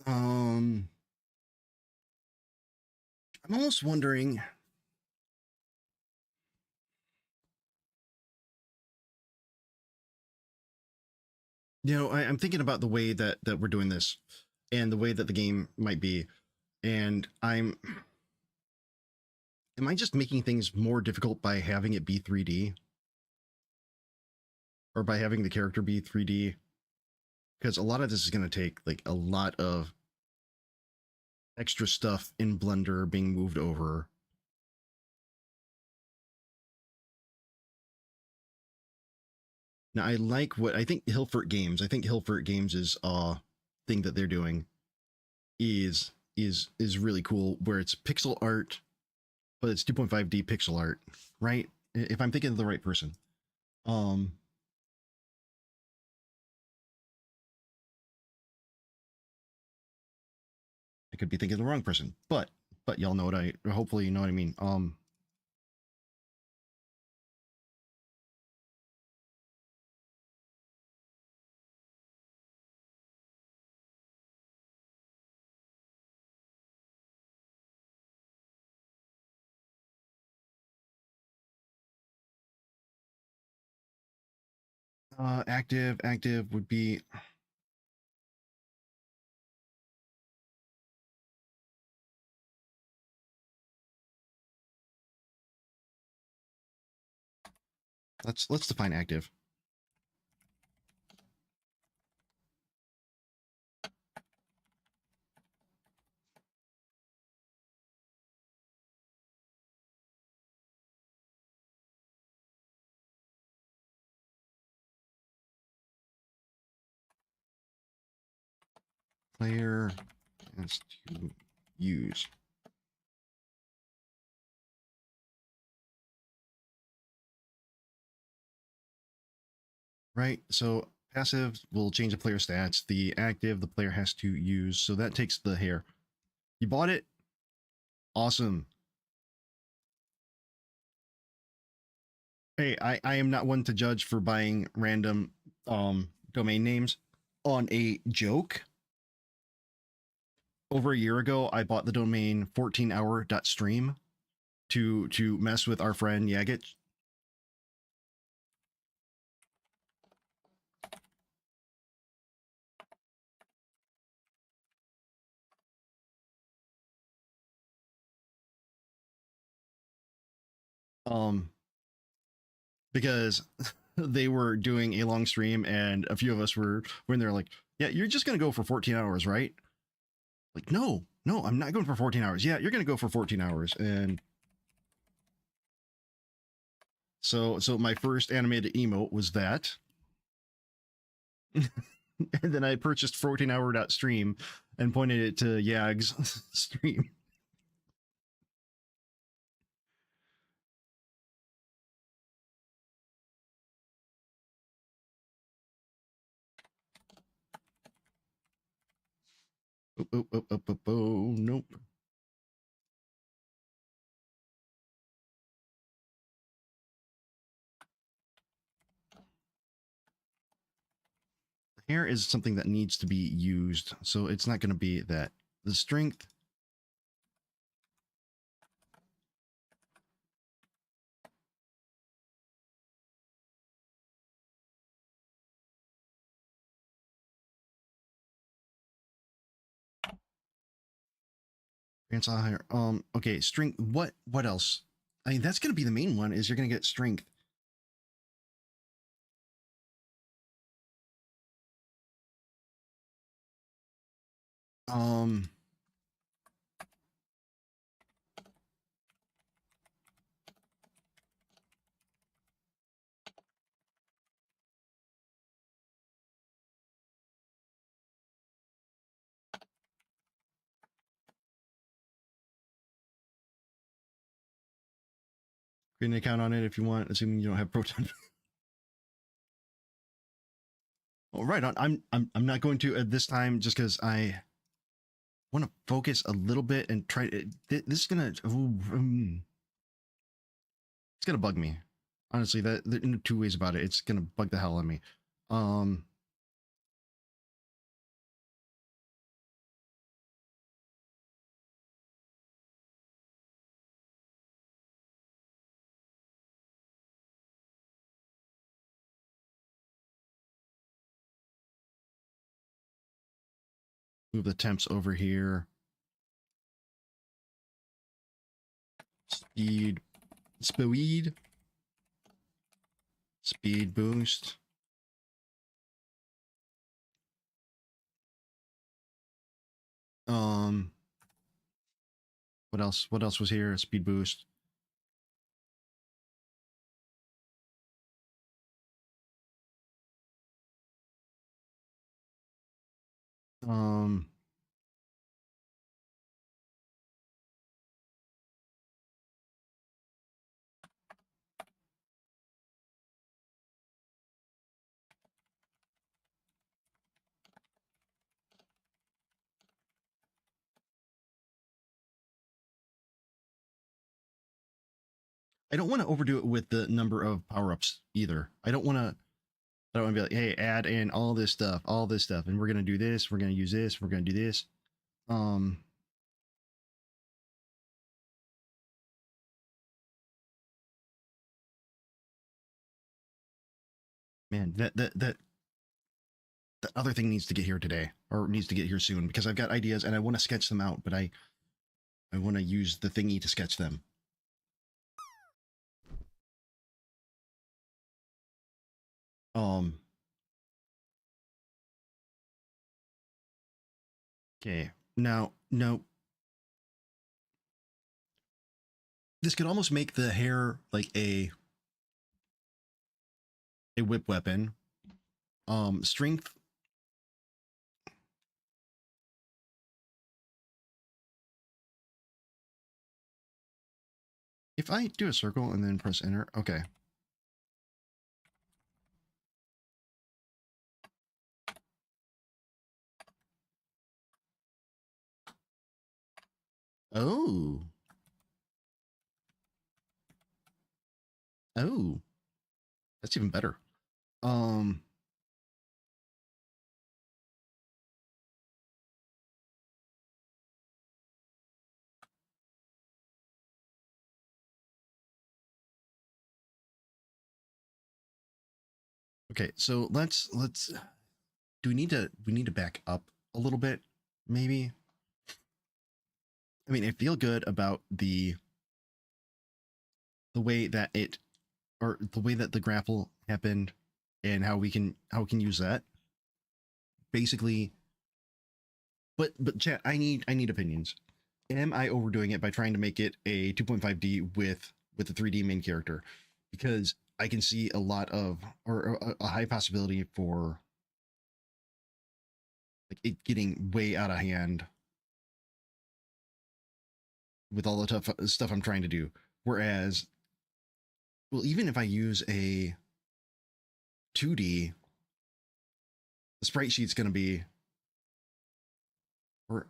I'm almost wondering. I'm thinking about the way that we're doing this, and the way that the game might be, and am I just making things more difficult by having it be 3D, or by having the character be 3D? Because a lot of this is going to take like a lot of extra stuff in Blender being moved over. Now I like what I think Hilfert Games. I think Hilfert Games is thing that they're doing is really cool, where it's pixel art, but it's 2.5D pixel art, right? If I'm thinking of the right person. I could be thinking of the wrong person, but y'all know what hopefully you know what I mean. Active would be, let's define active. Player has to use. Right, so passive will change the player stats. The active, the player has to use. So that takes the hair. You bought it? Awesome. Hey, I am not one to judge for buying random domain names on a joke. Over a year ago, I bought the domain 14hour.stream to mess with our friend Yagit. Because they were doing a long stream and a few of us were when they're like, yeah, you're just gonna go for 14 hours, right? Like, no, I'm not going for 14 hours. Yeah, you're gonna go for 14 hours. And so my first animated emote was that. And then I purchased 14hour.stream and pointed it to Yag's stream. Oh, nope. Hair is something that needs to be used, so it's not going to be that. The strength. Grandsaw hair. Okay, strength. What else? I mean, that's going to be the main one. Is you're going to get strength. Um, create an account on it if you want, assuming you don't have Proton. Well, right on. I'm not going to at this time just because I want to focus a little bit and try. This is gonna. It's gonna bug me. Honestly, that there are two ways about it. It's gonna bug the hell out of me. Um. Move the temps over here. Speed boost. What else? What else was here? Speed boost. Um. I don't want to overdo it with the number of power-ups either. I don't want to be like, hey, add in all this stuff, and we're gonna do this, we're gonna use this, we're gonna do this. Man, that the other thing needs to get here today, or needs to get here soon, because I've got ideas and I want to sketch them out, but I want to use the thingy to sketch them. Okay. Now, no. This could almost make the hair like a whip weapon. Strength. If I do a circle and then press enter, okay. Oh. Oh. That's even better. Okay, so let's do we need to back up a little bit, maybe? I mean, I feel good about the way that it, or the way that the grapple happened and how we can use that. Basically, but chat, I need opinions. Am I overdoing it by trying to make it a 2.5D with the 3D main character? Because I can see a lot of, or a high possibility for like it getting way out of hand with all the tough stuff I'm trying to do. Whereas, well, even if I use a 2D, the sprite sheet's going to be, or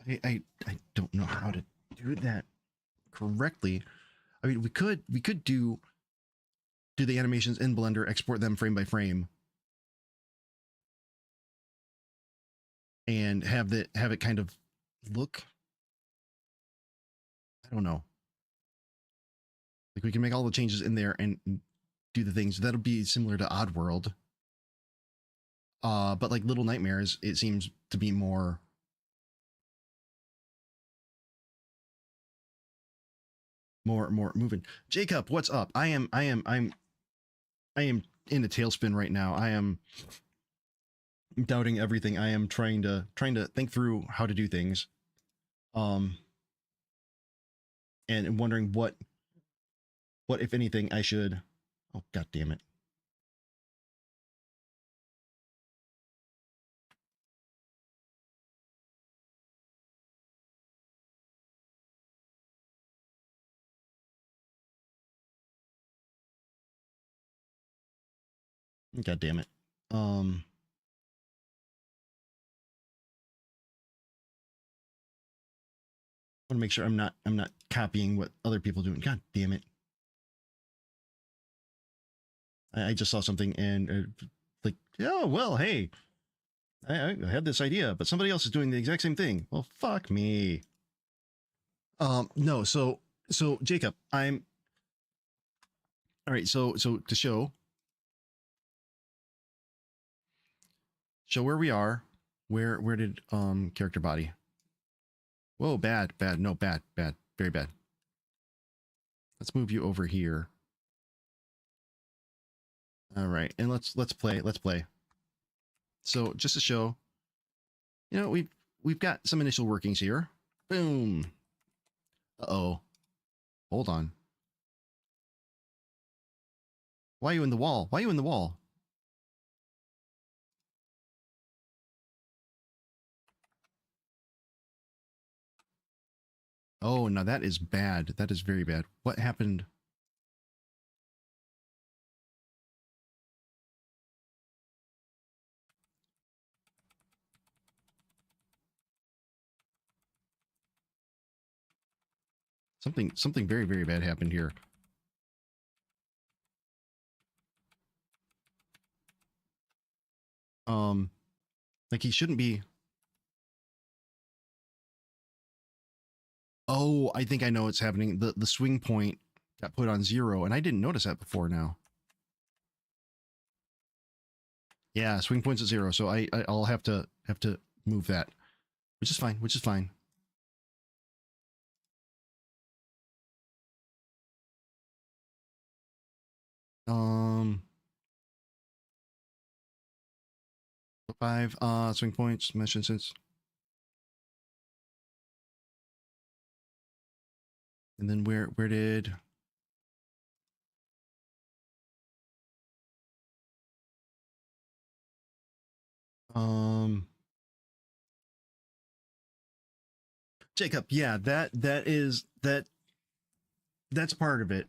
I don't know how to do that correctly. I mean, we could do the animations in Blender, export them frame by frame, and have it kind of look, I don't know, like we can make all the changes in there and do the things that'll be similar to Oddworld. But like Little Nightmares, it seems to be more moving. Jacob, what's up? I am in a tailspin right now. I am doubting everything. I am trying to think through how to do things. And wondering what if anything I should. Oh, god damn it. God damn it. I want to make sure I'm not copying what other people are doing. God damn it. I just saw something and like, oh well, hey, I had this idea, but somebody else is doing the exact same thing. Well, fuck me. No, so Jacob, I'm all right. So to show where we are. Where did character body? Whoa, bad, no, bad, very bad. Let's move you over here. All right, and let's play. So just to show, you know, we've got some initial workings here. Boom. Uh-oh. Hold on. Why are you in the wall? Why are you in the wall? Oh, now that is bad. That is very bad. What happened? Something very, very bad happened here. Like he shouldn't be. Oh, I think I know what's happening. The swing point got put on 0, and I didn't notice that before now. Yeah, swing point's at 0, so I'll have to move that, which is fine. Um, 5 swing points, mesh instance. And then where did Jacob, yeah, that's part of it.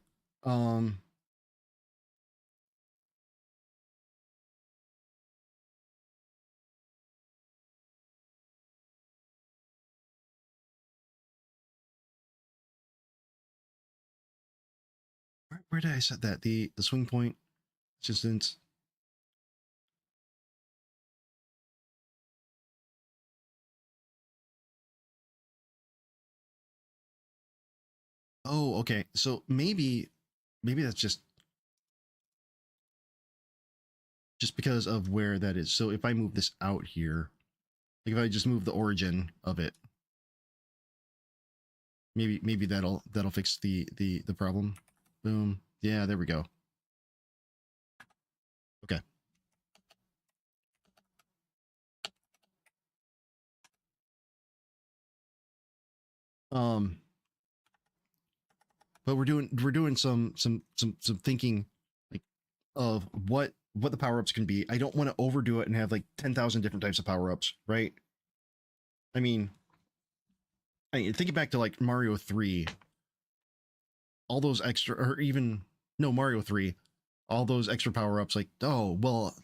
Where did I set that? The swing point instance. Oh, okay. So maybe that's just because of where that is. So if I move this out here, like if I just move the origin of it, maybe that'll fix the problem. Boom. Yeah, there we go. Okay. But we're doing some thinking, like, of what the power-ups can be. I don't want to overdo it and have like 10,000 different types of power-ups, right? I mean, thinking back to like Mario 3, all those extra, or even no, Mario 3, all those extra power-ups, like, oh well,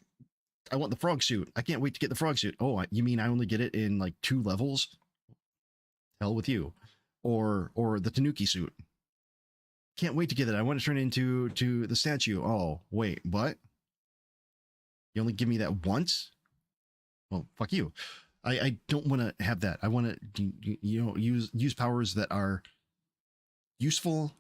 I want the frog suit. I can't wait to get the frog suit. Oh, you mean I only get it in like 2 levels? Hell with you. Or the Tanuki suit. Can't wait to get it. I want to turn into the statue. Oh, wait, what? You only give me that once? Well, fuck you. I don't want to have that. I want to, you know, use powers that are useful.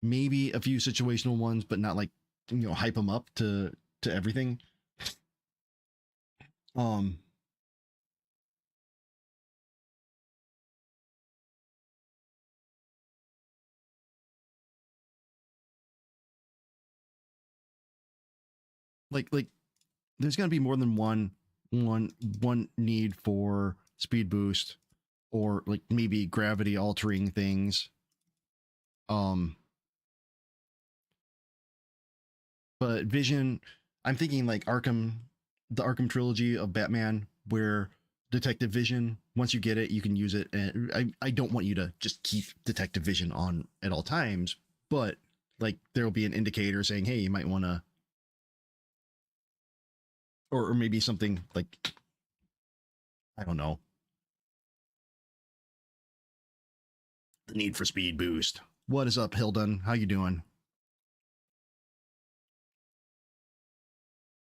Maybe a few situational ones, but not like, you know, hype them up to everything. Um, like there's going to be more than one need for speed boost or like maybe gravity altering things. But vision, I'm thinking like the Arkham trilogy of Batman, where detective vision, once you get it, you can use it. And I don't want you to just keep detective vision on at all times, but like there'll be an indicator saying, hey, you might want to, or maybe something like, I don't know, the need for speed boost. What is up, Hilden? How you doing?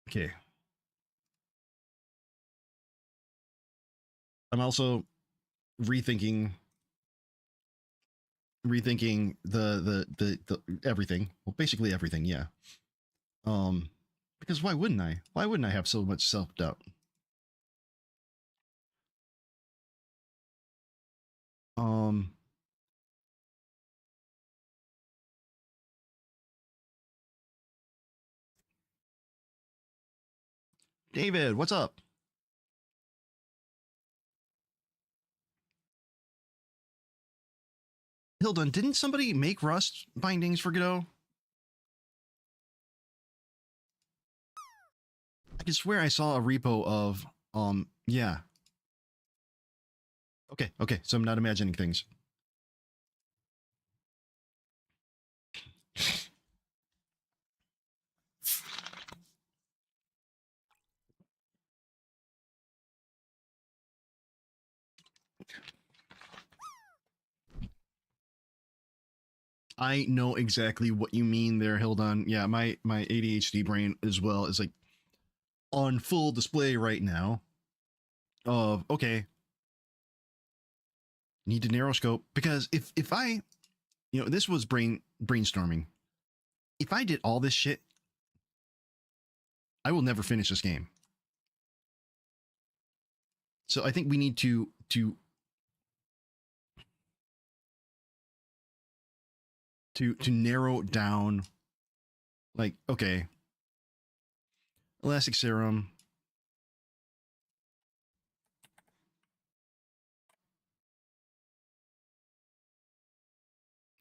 Okay. I'm also rethinking the everything. Well, basically everything, yeah. Because why wouldn't I? Why wouldn't I have so much self-doubt? Um David, what's up? Hilden, didn't somebody make Rust bindings for Godot? I can swear I saw a repo of yeah. Okay, so I'm not imagining things. I know exactly what you mean there, Hilden. Yeah, my ADHD brain as well is like on full display right now. Of okay, need to narrow scope because if I, this was brainstorming. If I did all this shit, I will never finish this game. So I think we need to narrow down. Like, okay, elastic serum.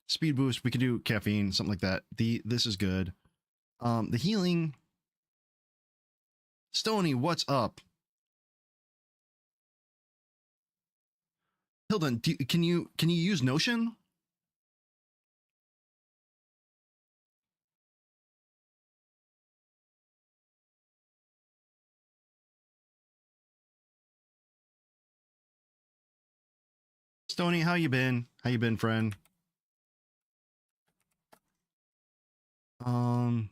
Speed boost, we could do caffeine, something like that. This is good. The healing. Stony, what's up? Hilden, can you use Notion? Stony, how you been? How you been, friend? Um,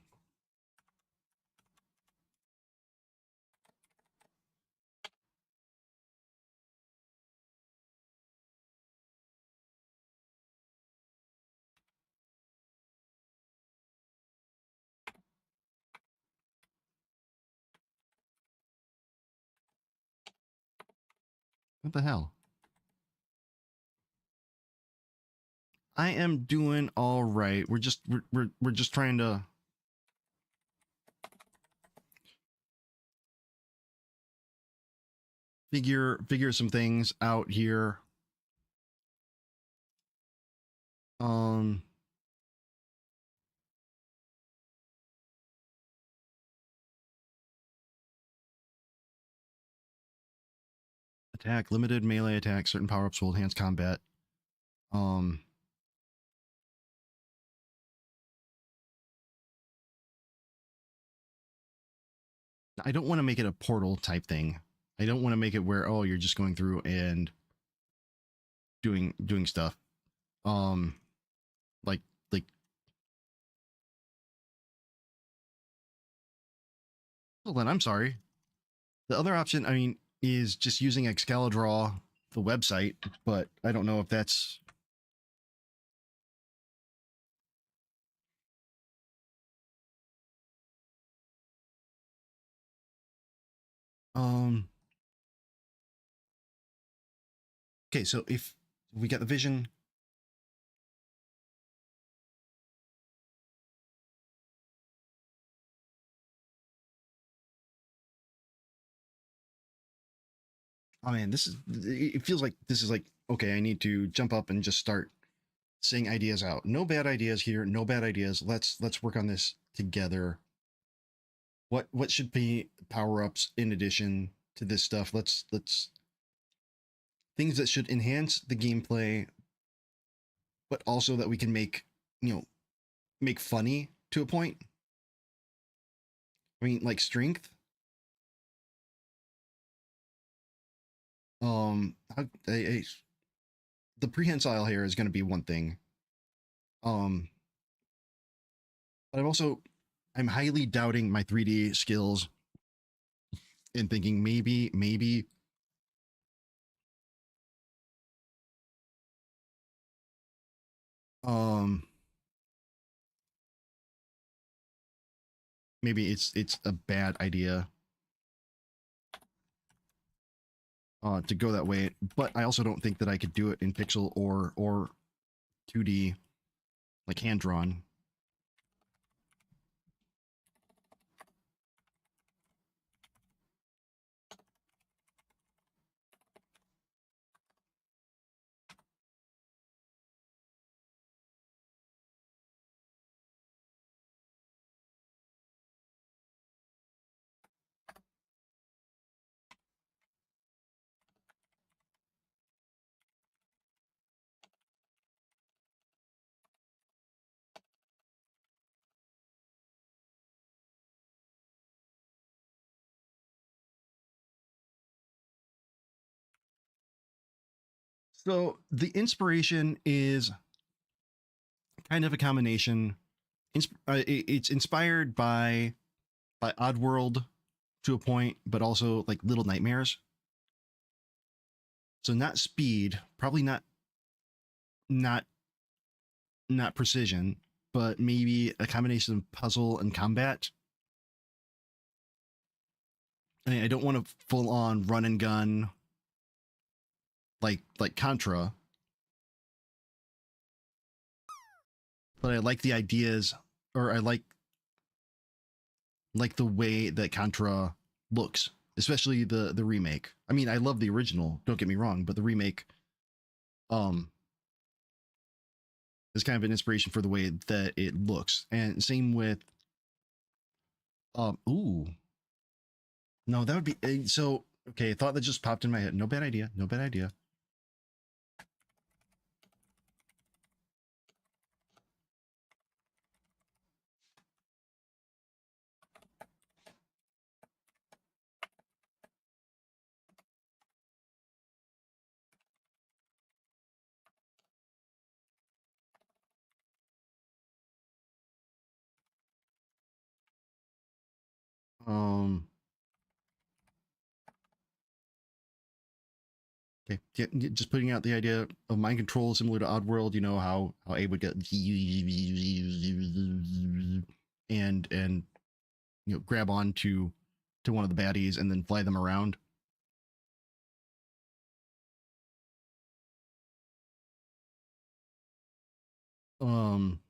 what the hell? I am doing all right. We're just trying to figure some things out here. Um, attack, limited melee attack, certain power-ups will enhance combat. I don't want to make it a portal type thing. I don't want to make it where, oh, you're just going through and doing stuff. Like well, then I'm sorry. The other option, I mean, is just using Excalidraw, the website, but I don't know if that's okay, so if we got the vision, Oh man, it feels like this is like, okay, I need to jump up and just start saying ideas out. No bad ideas here, no bad ideas. Let's work on this together. What should be power-ups in addition to this stuff? Let's things that should enhance the gameplay, but also that we can make, make funny to a point. I mean, like strength. The prehensile here is going to be one thing. But I'm highly doubting my 3D skills and thinking maybe um maybe it's a bad idea to go that way, but I also don't think that I could do it in pixel or 2D, like hand drawn. So the inspiration is kind of a combination. It's inspired by Oddworld to a point, but also like Little Nightmares. So not speed, probably not not precision, but maybe a combination of puzzle and combat. I mean, I don't want to full on run and gun like Contra, but I like the ideas, or I like the way that Contra looks, especially the remake. I mean, I love the original, don't get me wrong, but the remake um is kind of an inspiration for the way that it looks. And same with ooh. No, that would be so okay, thought that just popped in my head. No bad idea. No bad idea. Um okay, just putting out the idea of mind control similar to Oddworld, you know how A would get and grab on to one of the baddies and then fly them around. Um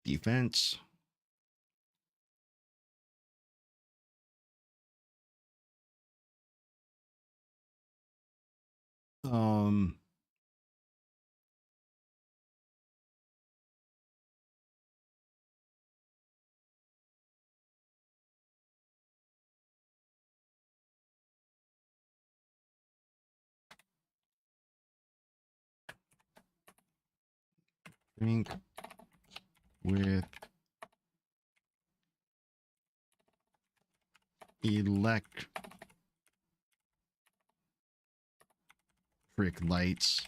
defense. Um Drink with electric lights.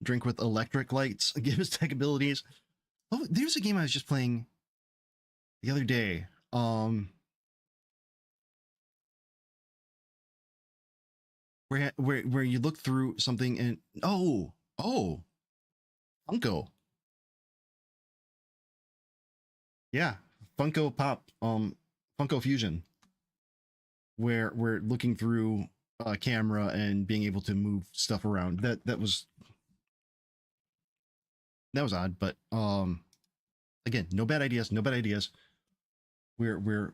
Drink with electric lights. Give us tech abilities. Oh, there's a game I was just playing the other day. Where you look through something and oh Funko. Yeah, Funko Pop, Funko Fusion, where we're looking through a camera and being able to move stuff around. That was odd, but again, no bad ideas, no bad ideas. We're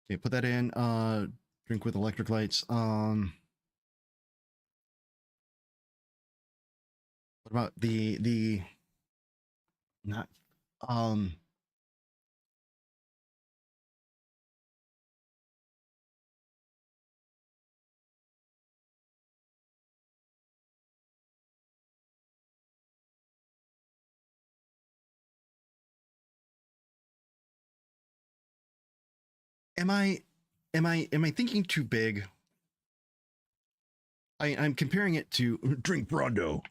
okay. Put that in. Drink with electric lights. What about the not am I thinking too big? I'm comparing it to drink Brondo.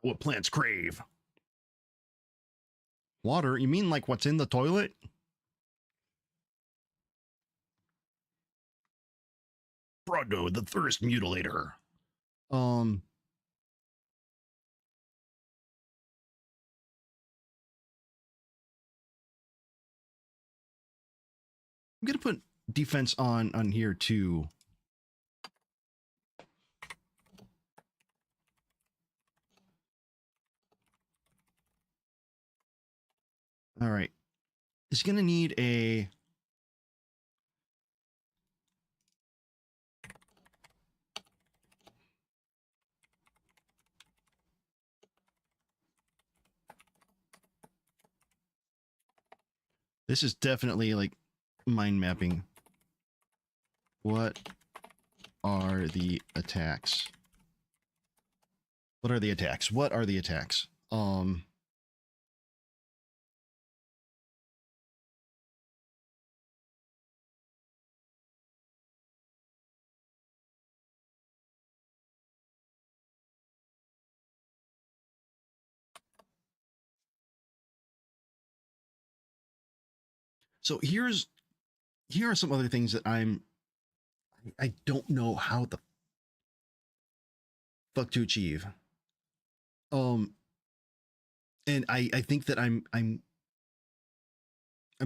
What plants crave? Water? You mean like what's in the toilet? Brondo, the thirst mutilator. Um, I'm gonna put defense on here too. All right, it's gonna need a. This is definitely like mind mapping. What are the attacks? What are the attacks? What are the attacks? So here are some other things that I don't know how the fuck to achieve. Um, and I think that I'm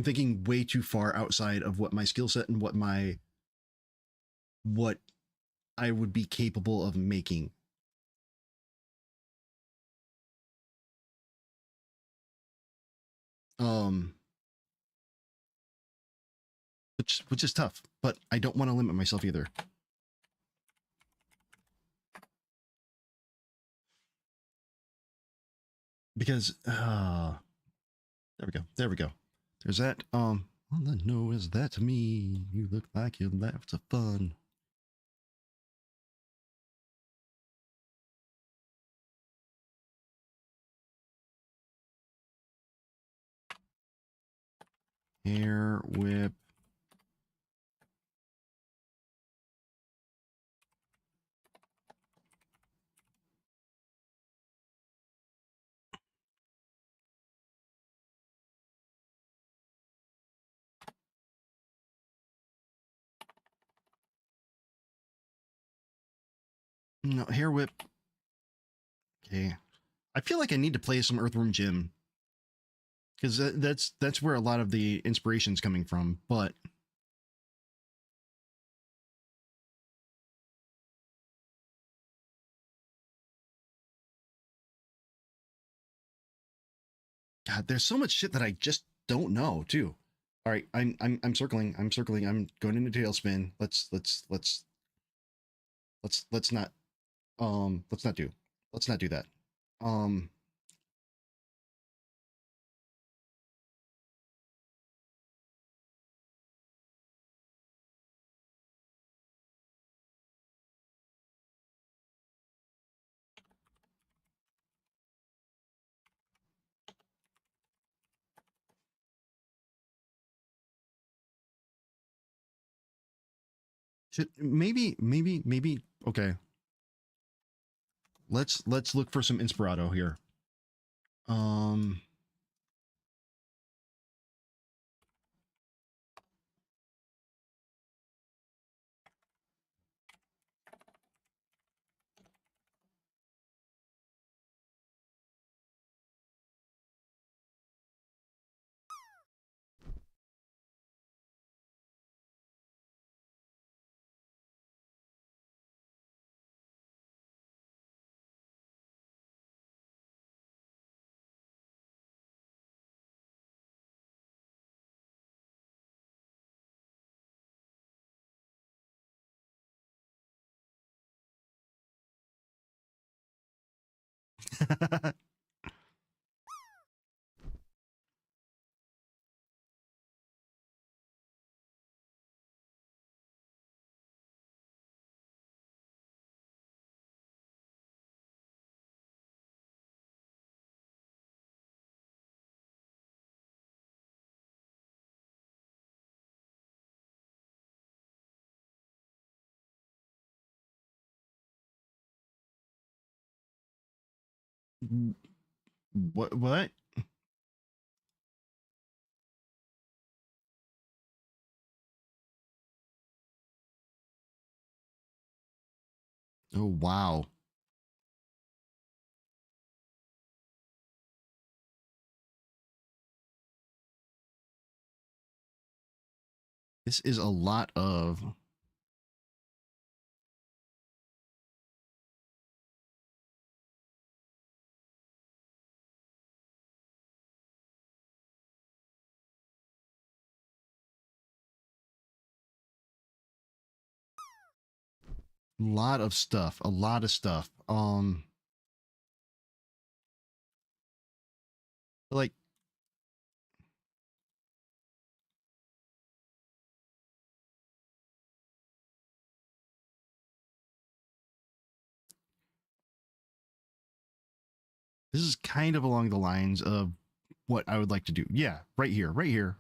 thinking way too far outside of what my skill set and what I would be capable of making. Um, which is tough, but I don't want to limit myself either. Because there we go. There we go. There's that. All I know is that to me, you look like you laughed to fun. Hair whip. No, hair whip. Okay. I feel like I need to play some Earthworm Jim because that's where a lot of the inspiration's coming from. But God, there's so much shit that I just don't know too. All right, I'm circling. I'm circling. I'm going into tailspin. Let's not let's not do that. Um Should maybe okay. Let's look for some Inspirato here. Um what? Oh wow. This is a lot of stuff. A lot of stuff. Like this is kind of along the lines of what I would like to do. Yeah, right here, right here.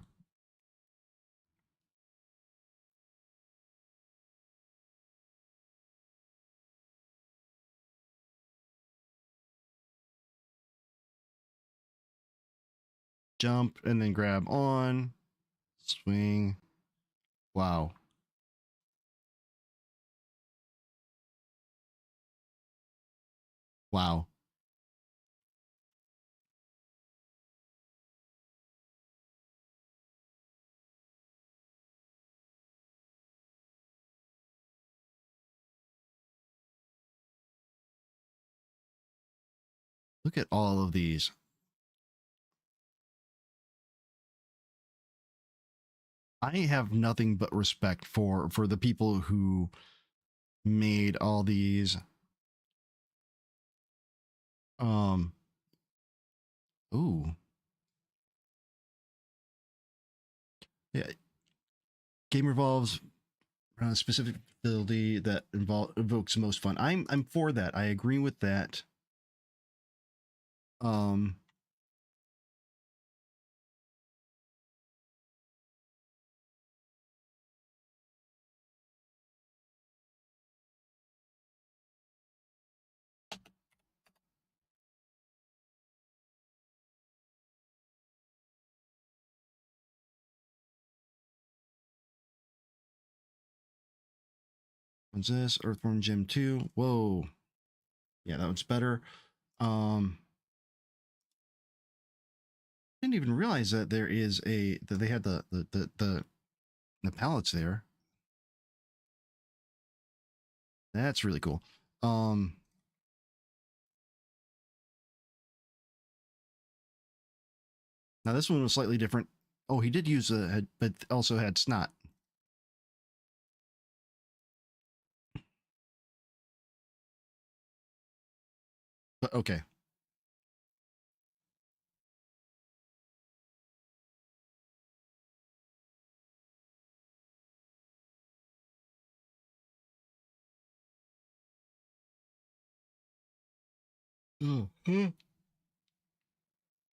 Jump and then grab on, swing. Wow. Wow. Look at all of these. I have nothing but respect for the people who made all these ooh. Yeah, game revolves around a specific ability that evokes most fun. I'm for that. I agree with that. Um what's this? Earthworm Gem 2. Whoa. Yeah, that one's better. Didn't even realize that there is that they had the pallets there. That's really cool. Now this one was slightly different. Oh, he did use a head, but also had snot. But okay. Oh, yeah,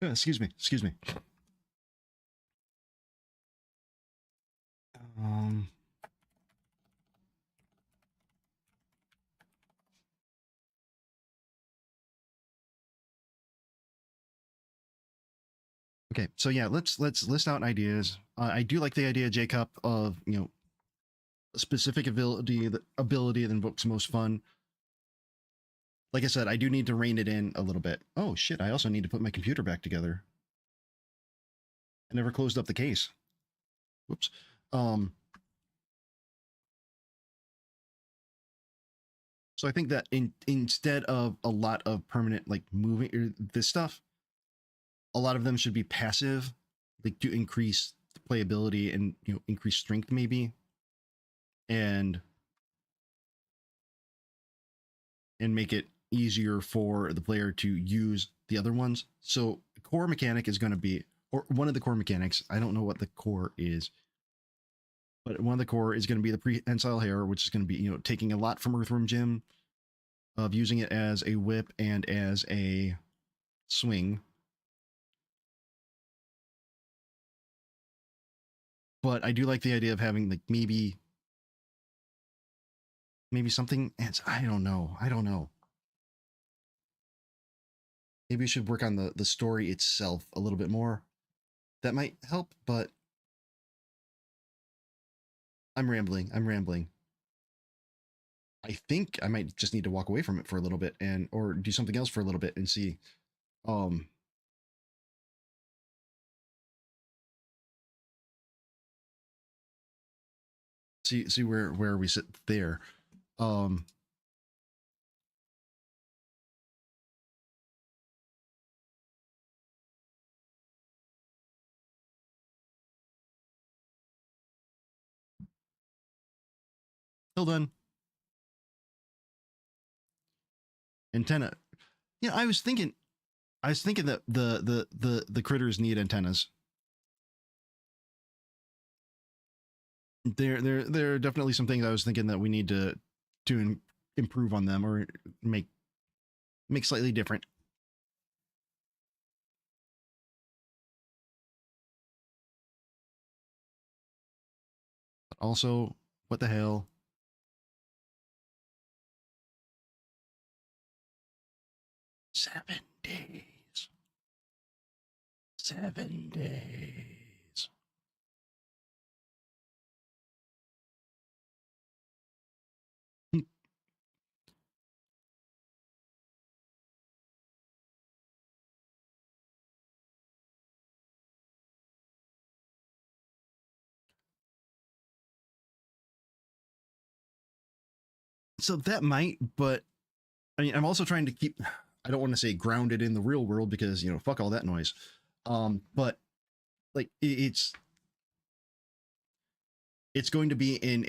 excuse me. Excuse me. Um, Okay, so yeah, let's list out ideas. I do like the idea, Jacob, of a specific ability that invokes most fun. Like I said, I do need to rein it in a little bit. Oh shit! I also need to put my computer back together. I never closed up the case. Whoops. So I think that instead of a lot of permanent like moving or this stuff, a lot of them should be passive, like to increase playability and increase strength maybe, and make it easier for the player to use the other ones. So core mechanic is going to be, or one of the core mechanics. I don't know what the core is, but one of the core is going to be the prehensile hair, which is going to be taking a lot from Earthworm Jim, of using it as a whip and as a swing. But I do like the idea of having like maybe something. I don't know. Maybe we should work on the story itself a little bit more. That might help, but I'm rambling. I think I might just need to walk away from it for a little bit or do something else for a little bit and see. See where we sit there. Still done. Antenna. Yeah, I was thinking that the critters need antennas. There are definitely some things I was thinking that we need to improve on them or make slightly different. But also, what the hell? $7 days. 7 days. So that might, but I mean, I'm also trying to keep, I don't want to say grounded in the real world because, fuck all that noise. But like it's going to be in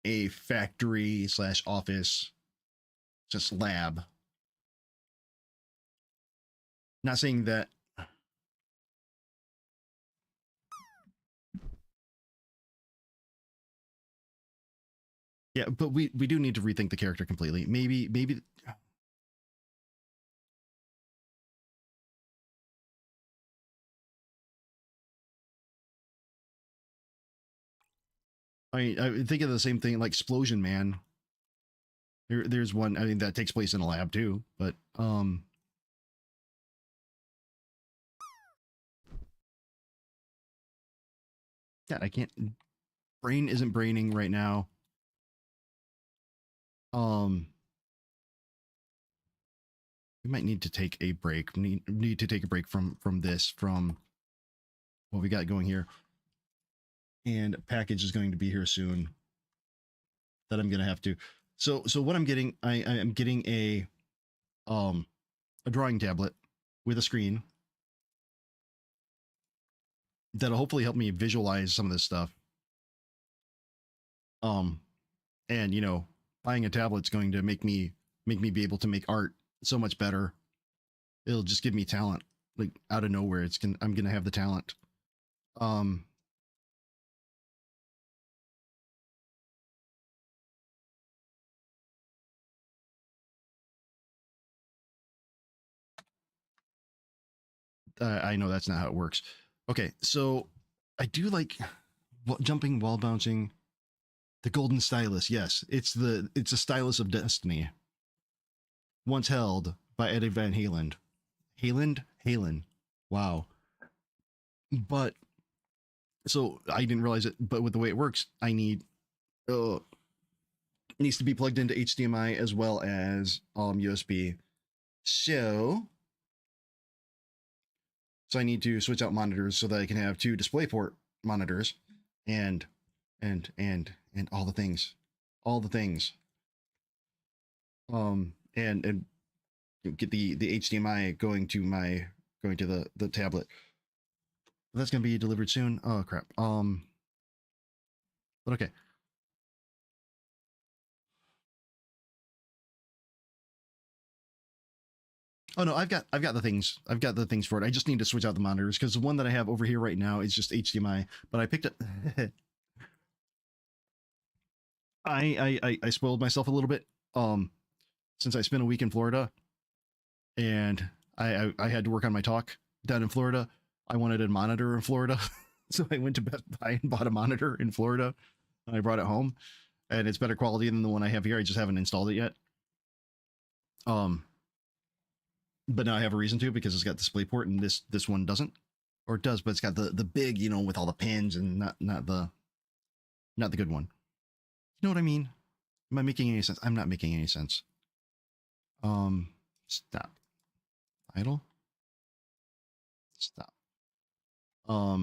a factory / office, just lab. Not saying that. Yeah, but we do need to rethink the character completely. Maybe I think of the same thing like Explosion Man. There's one, I mean, that takes place in a lab too, but God, I can't, brain isn't braining right now. We might need to take a break. Need to take a break from what we got going here. And a package is going to be here soon that I'm going to have to. So what I'm getting, I'm getting a drawing tablet with a screen that'll hopefully help me visualize some of this stuff. And buying a tablet's going to make me be able to make art so much better. It'll just give me talent, like out of nowhere. I'm gonna have the talent. I know that's not how it works. Okay, so I do like jumping, wall bouncing. The golden stylus, yes, it's a stylus of destiny. Once held by Eddie Van Halen. Halen. Wow. But so I didn't realize it, but with the way it works, I need it needs to be plugged into HDMI as well as USB. So I need to switch out monitors so that I can have two DisplayPort monitors and all the things. All the things. And get the HDMI going to the tablet. That's gonna be delivered soon. Oh crap. But okay. Oh no, I've got the things. I've got the things for it. I just need to switch out the monitors because the one that I have over here right now is just HDMI. But I picked up. I spoiled myself a little bit. Since I spent a week in Florida, and I had to work on my talk down in Florida. I wanted a monitor in Florida, so I went to Best Buy and bought a monitor in Florida. And I brought it home, and it's better quality than the one I have here. I just haven't installed it yet. But now I have a reason to because it's got DisplayPort and this one doesn't, or it does, but it's got the big, with all the pins and not the good one. You know what I mean? Am I making any sense? I'm not making any sense. Stop. Idle. Stop. I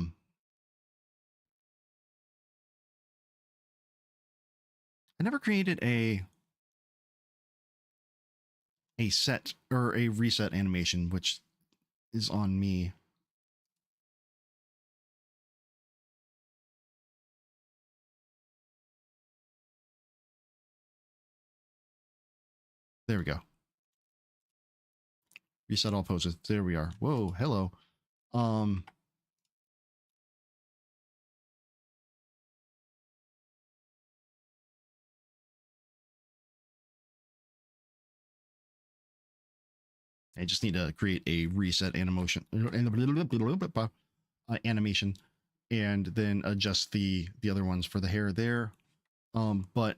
never created a set or a reset animation, which is on me. There we go. Reset all poses. There we are. Whoa, hello. I just need to create a reset animation animation, and then adjust the other ones for the hair there. But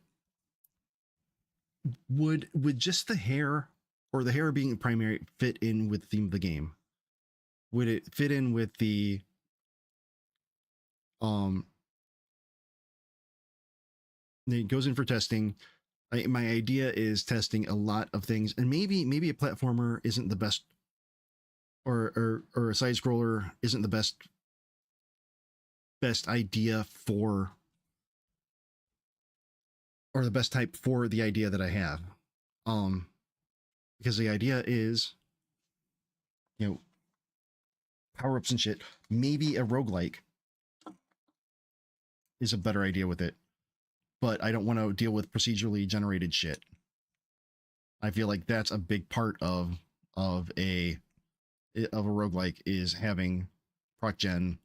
would just the hair or the hair being primary fit in with the theme of the game? Would it fit in with the it goes in for testing? My idea is testing a lot of things, and maybe a platformer isn't the best, or a side scroller isn't the best idea for, or the best type for the idea that I have. Because the idea is, power ups and shit. Maybe a roguelike is a better idea with it, but I don't want to deal with procedurally generated shit. I feel like that's a big part of a roguelike, is having proc gen.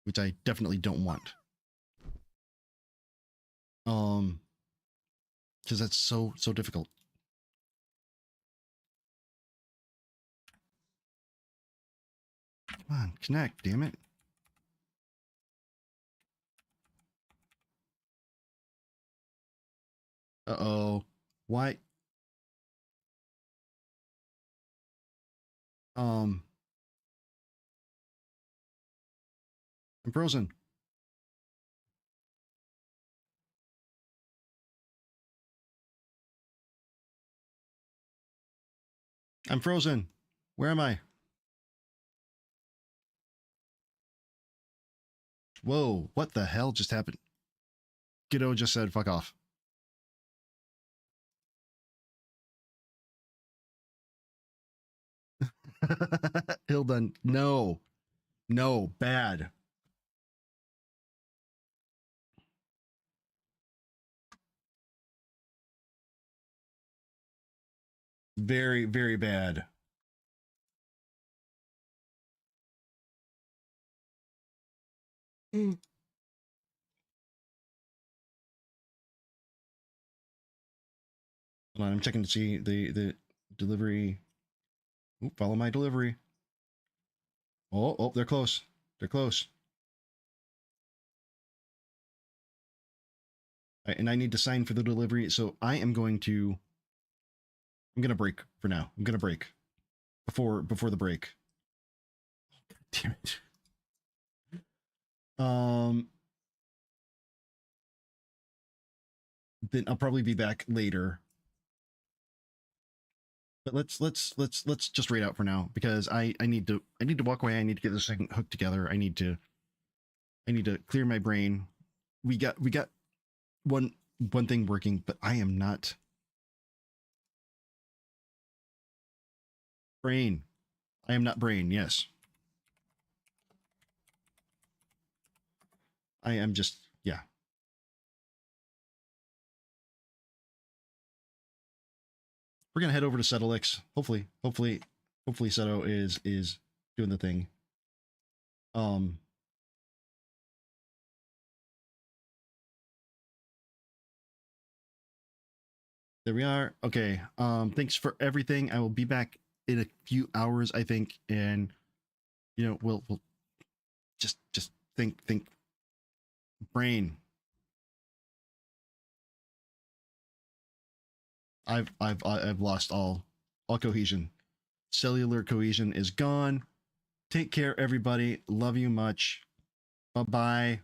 Which I definitely don't want. Because that's so difficult. Come on, connect, damn it. Uh-oh. Why? I'm frozen. I'm frozen. Where am I? Whoa, what the hell just happened? Godot just said fuck off. Hilden, no. No, bad. Very, very bad. Hold on, I'm checking to see the delivery. Oop, follow my delivery. Oh, they're close. They're close. And I need to sign for the delivery. So I'm going to break for now. I'm going to break before the break. Damn it. Then I'll probably be back later. But let's just raid out for now because I need to walk away. I need to get this thing hooked together. I need to clear my brain. We got one thing working, but I am not brain. I am not brain. Yes. I am just, yeah. We're gonna head over to Settlix. Hopefully Seto is doing the thing. There we are. Okay. Thanks for everything. I will be back in a few hours, I think, and we'll just think brain. I've lost all cohesion. Cellular cohesion is gone. Take care, everybody. Love you much. Bye-bye.